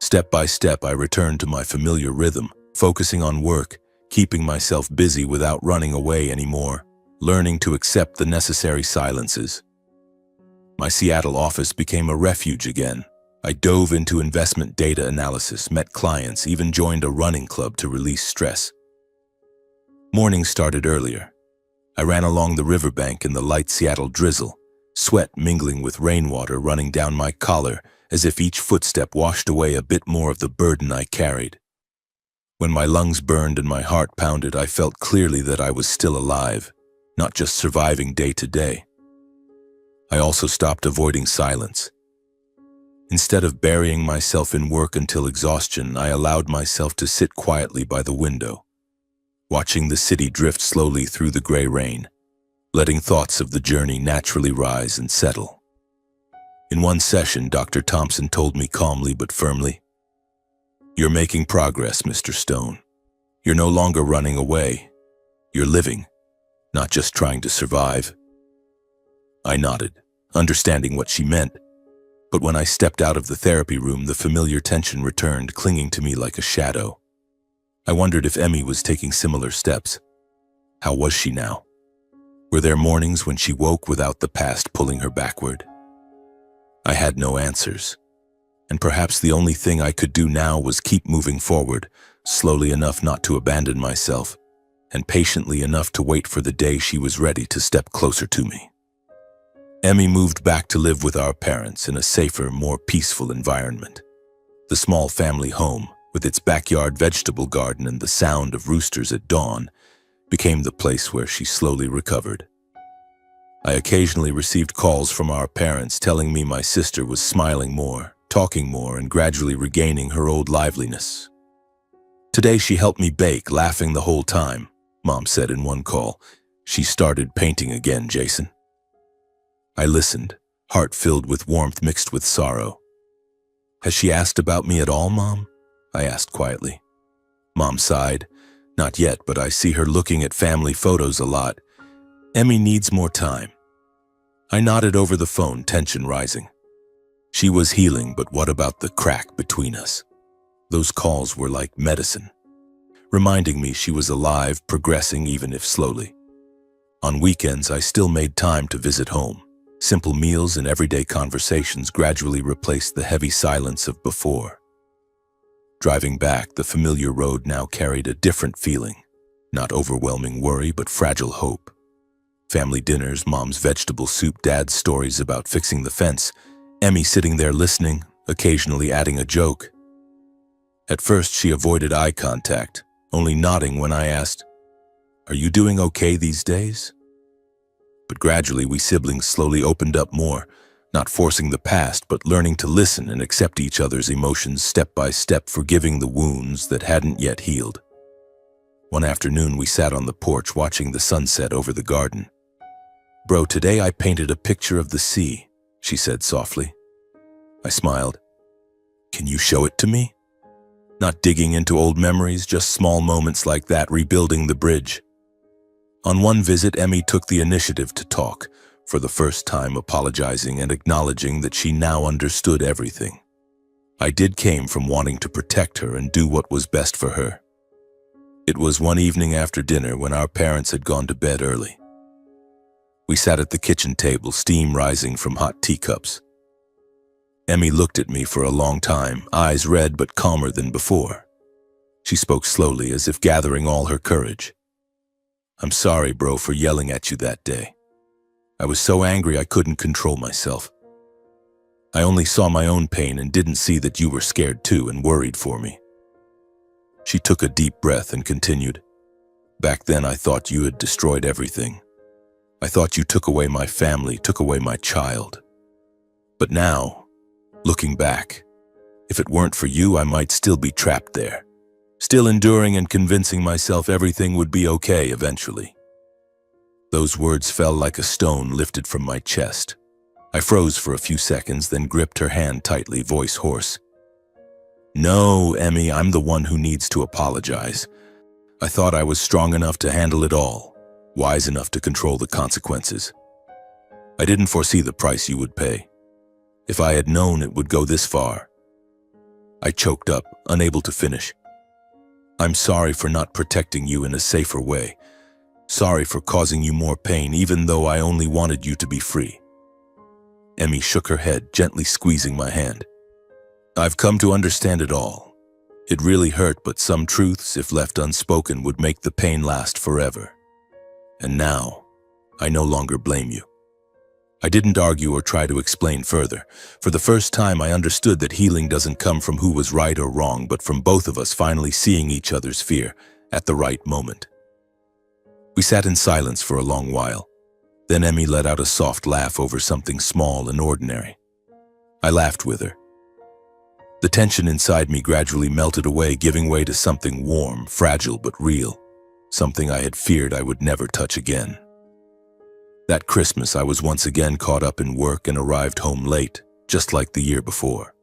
Step by step, I returned to my familiar rhythm, focusing on work, keeping myself busy without running away anymore, learning to accept the necessary silences. My Seattle office became a refuge again. I dove into investment data analysis, met clients, even joined a running club to release stress. Mornings started earlier. I ran along the riverbank in the light Seattle drizzle, sweat mingling with rainwater running down my collar as if each footstep washed away a bit more of the burden I carried. When my lungs burned and my heart pounded, I felt clearly that I was still alive, not just surviving day to day. I also stopped avoiding silence. Instead of burying myself in work until exhaustion, I allowed myself to sit quietly by the window, watching the city drift slowly through the gray rain, letting thoughts of the journey naturally rise and settle. In one session, Dr. Thompson told me calmly but firmly, "You're making progress, Mr. Stone. You're no longer running away. You're living, not just trying to survive." I nodded, understanding what she meant, but when I stepped out of the therapy room, the familiar tension returned, clinging to me like a shadow. I wondered if Emmy was taking similar steps. How was she now? Were there mornings when she woke without the past pulling her backward? I had no answers, and perhaps the only thing I could do now was keep moving forward, slowly enough not to abandon myself, and patiently enough to wait for the day she was ready to step closer to me. Emmy moved back to live with our parents in a safer, more peaceful environment. The small family home, with its backyard vegetable garden and the sound of roosters at dawn, became the place where she slowly recovered. I occasionally received calls from our parents telling me my sister was smiling more, talking more, and gradually regaining her old liveliness. "Today she helped me bake, laughing the whole time," Mom said in one call. "She started painting again, Jason." I listened, heart filled with warmth mixed with sorrow. "Has she asked about me at all, Mom?" I asked quietly. Mom sighed. "Not yet, but I see her looking at family photos a lot. Emmy needs more time." I nodded over the phone, tension rising. She was healing, but what about the crack between us? Those calls were like medicine, reminding me she was alive, progressing even if slowly. On weekends, I still made time to visit home. Simple meals and everyday conversations gradually replaced the heavy silence of before. Driving back, the familiar road now carried a different feeling. Not overwhelming worry, but fragile hope. Family dinners, Mom's vegetable soup, Dad's stories about fixing the fence, Emmy sitting there listening, occasionally adding a joke. At first, she avoided eye contact, only nodding when I asked, "Are you doing okay these days?" But gradually, we siblings slowly opened up more, not forcing the past, but learning to listen and accept each other's emotions step by step, forgiving the wounds that hadn't yet healed. One afternoon, we sat on the porch watching the sunset over the garden. "Bro, today I painted a picture of the sea," she said softly. I smiled. "Can you show it to me?" Not digging into old memories, just small moments like that, rebuilding the bridge. On one visit, Emmy took the initiative to talk, for the first time apologizing and acknowledging that she now understood everything. I came from wanting to protect her and do what was best for her. It was one evening after dinner when our parents had gone to bed early. We sat at the kitchen table, steam rising from hot teacups. Emmy looked at me for a long time, eyes red but calmer than before. She spoke slowly, as if gathering all her courage. "I'm sorry, bro, for yelling at you that day. I was so angry I couldn't control myself. I only saw my own pain and didn't see that you were scared too and worried for me." She took a deep breath and continued, "Back then I thought you had destroyed everything. I thought you took away my family, took away my child. But now, looking back, if it weren't for you, I might still be trapped there, still enduring and convincing myself everything would be okay eventually." Those words fell like a stone lifted from my chest. I froze for a few seconds, then gripped her hand tightly, voice hoarse. "No, Emmy, I'm the one who needs to apologize. I thought I was strong enough to handle it all, wise enough to control the consequences. I didn't foresee the price you would pay. If I had known it would go this far." I choked up, unable to finish. "I'm sorry for not protecting you in a safer way. Sorry for causing you more pain, even though I only wanted you to be free." Emmy shook her head, gently squeezing my hand. "I've come to understand it all. It really hurt, but some truths, if left unspoken, would make the pain last forever. And now, I no longer blame you." I didn't argue or try to explain further. For the first time, I understood that healing doesn't come from who was right or wrong, but from both of us finally seeing each other's fear at the right moment. We sat in silence for a long while. Then Emmy let out a soft laugh over something small and ordinary. I laughed with her. The tension inside me gradually melted away, giving way to something warm, fragile but real, something I had feared I would never touch again. That Christmas, I was once again caught up in work and arrived home late, just like the year before.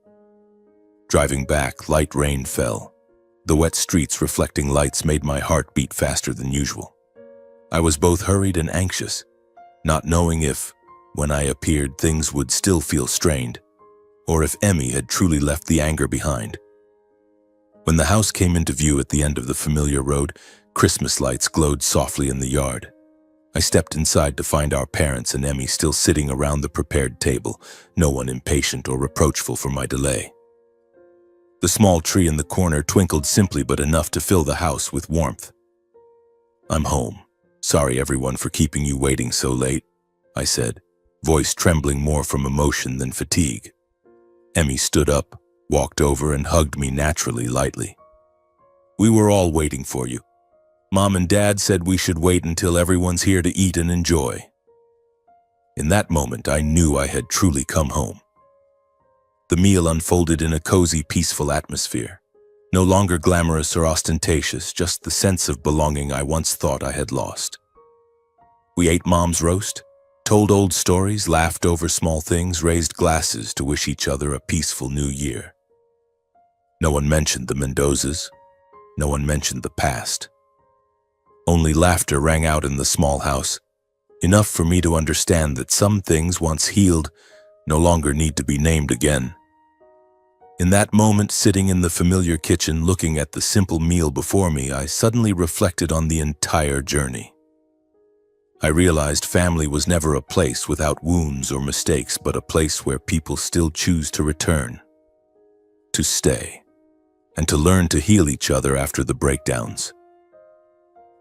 Driving back, light rain fell. The wet streets reflecting lights made my heart beat faster than usual. I was both hurried and anxious, not knowing if, when I appeared, things would still feel strained, or if Emmy had truly left the anger behind. When the house came into view at the end of the familiar road, Christmas lights glowed softly in the yard. I stepped inside to find our parents and Emmy still sitting around the prepared table, no one impatient or reproachful for my delay. The small tree in the corner twinkled simply but enough to fill the house with warmth. "I'm home. Sorry everyone for keeping you waiting so late," I said. voice trembling more from emotion than fatigue. Emmy stood up, walked over, and hugged me naturally, lightly. "We were all waiting for you. Mom and Dad said we should wait until everyone's here to eat and enjoy." In that moment, I knew I had truly come home. The meal unfolded in a cozy, peaceful atmosphere. No longer glamorous or ostentatious, just the sense of belonging I once thought I had lost. We ate Mom's roast, told old stories, laughed over small things, raised glasses to wish each other a peaceful new year. No one mentioned the Mendozas. No one mentioned the past. Only laughter rang out in the small house, enough for me to understand that some things once healed no longer need to be named again. In that moment, sitting in the familiar kitchen looking at the simple meal before me, I suddenly reflected on the entire journey. I realized family was never a place without wounds or mistakes, but a place where people still choose to return, to stay, and to learn to heal each other after the breakdowns.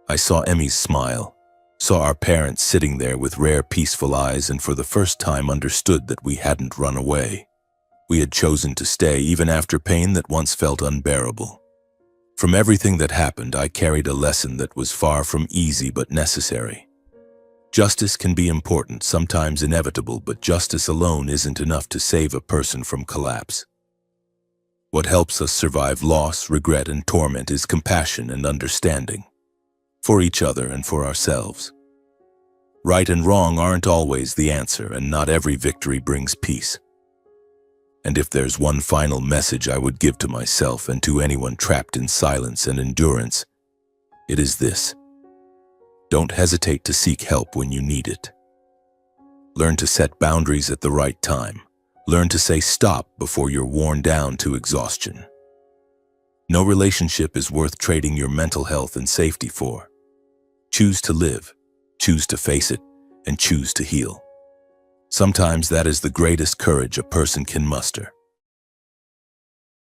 I saw Emmy's smile, saw our parents sitting there with rare, peaceful eyes, and for the first time understood that we hadn't run away. We had chosen to stay even after pain that once felt unbearable. From everything that happened, I carried a lesson that was far from easy but necessary. Justice can be important, sometimes inevitable, but justice alone isn't enough to save a person from collapse. What helps us survive loss, regret, and torment is compassion and understanding, for each other and for ourselves. Right and wrong aren't always the answer, and not every victory brings peace. And if there's one final message I would give to myself and to anyone trapped in silence and endurance, it is this: don't hesitate to seek help when you need it. Learn to set boundaries at the right time. Learn to say stop before you're worn down to exhaustion. No relationship is worth trading your mental health and safety for. Choose to live, choose to face it, and choose to heal. Sometimes that is the greatest courage a person can muster.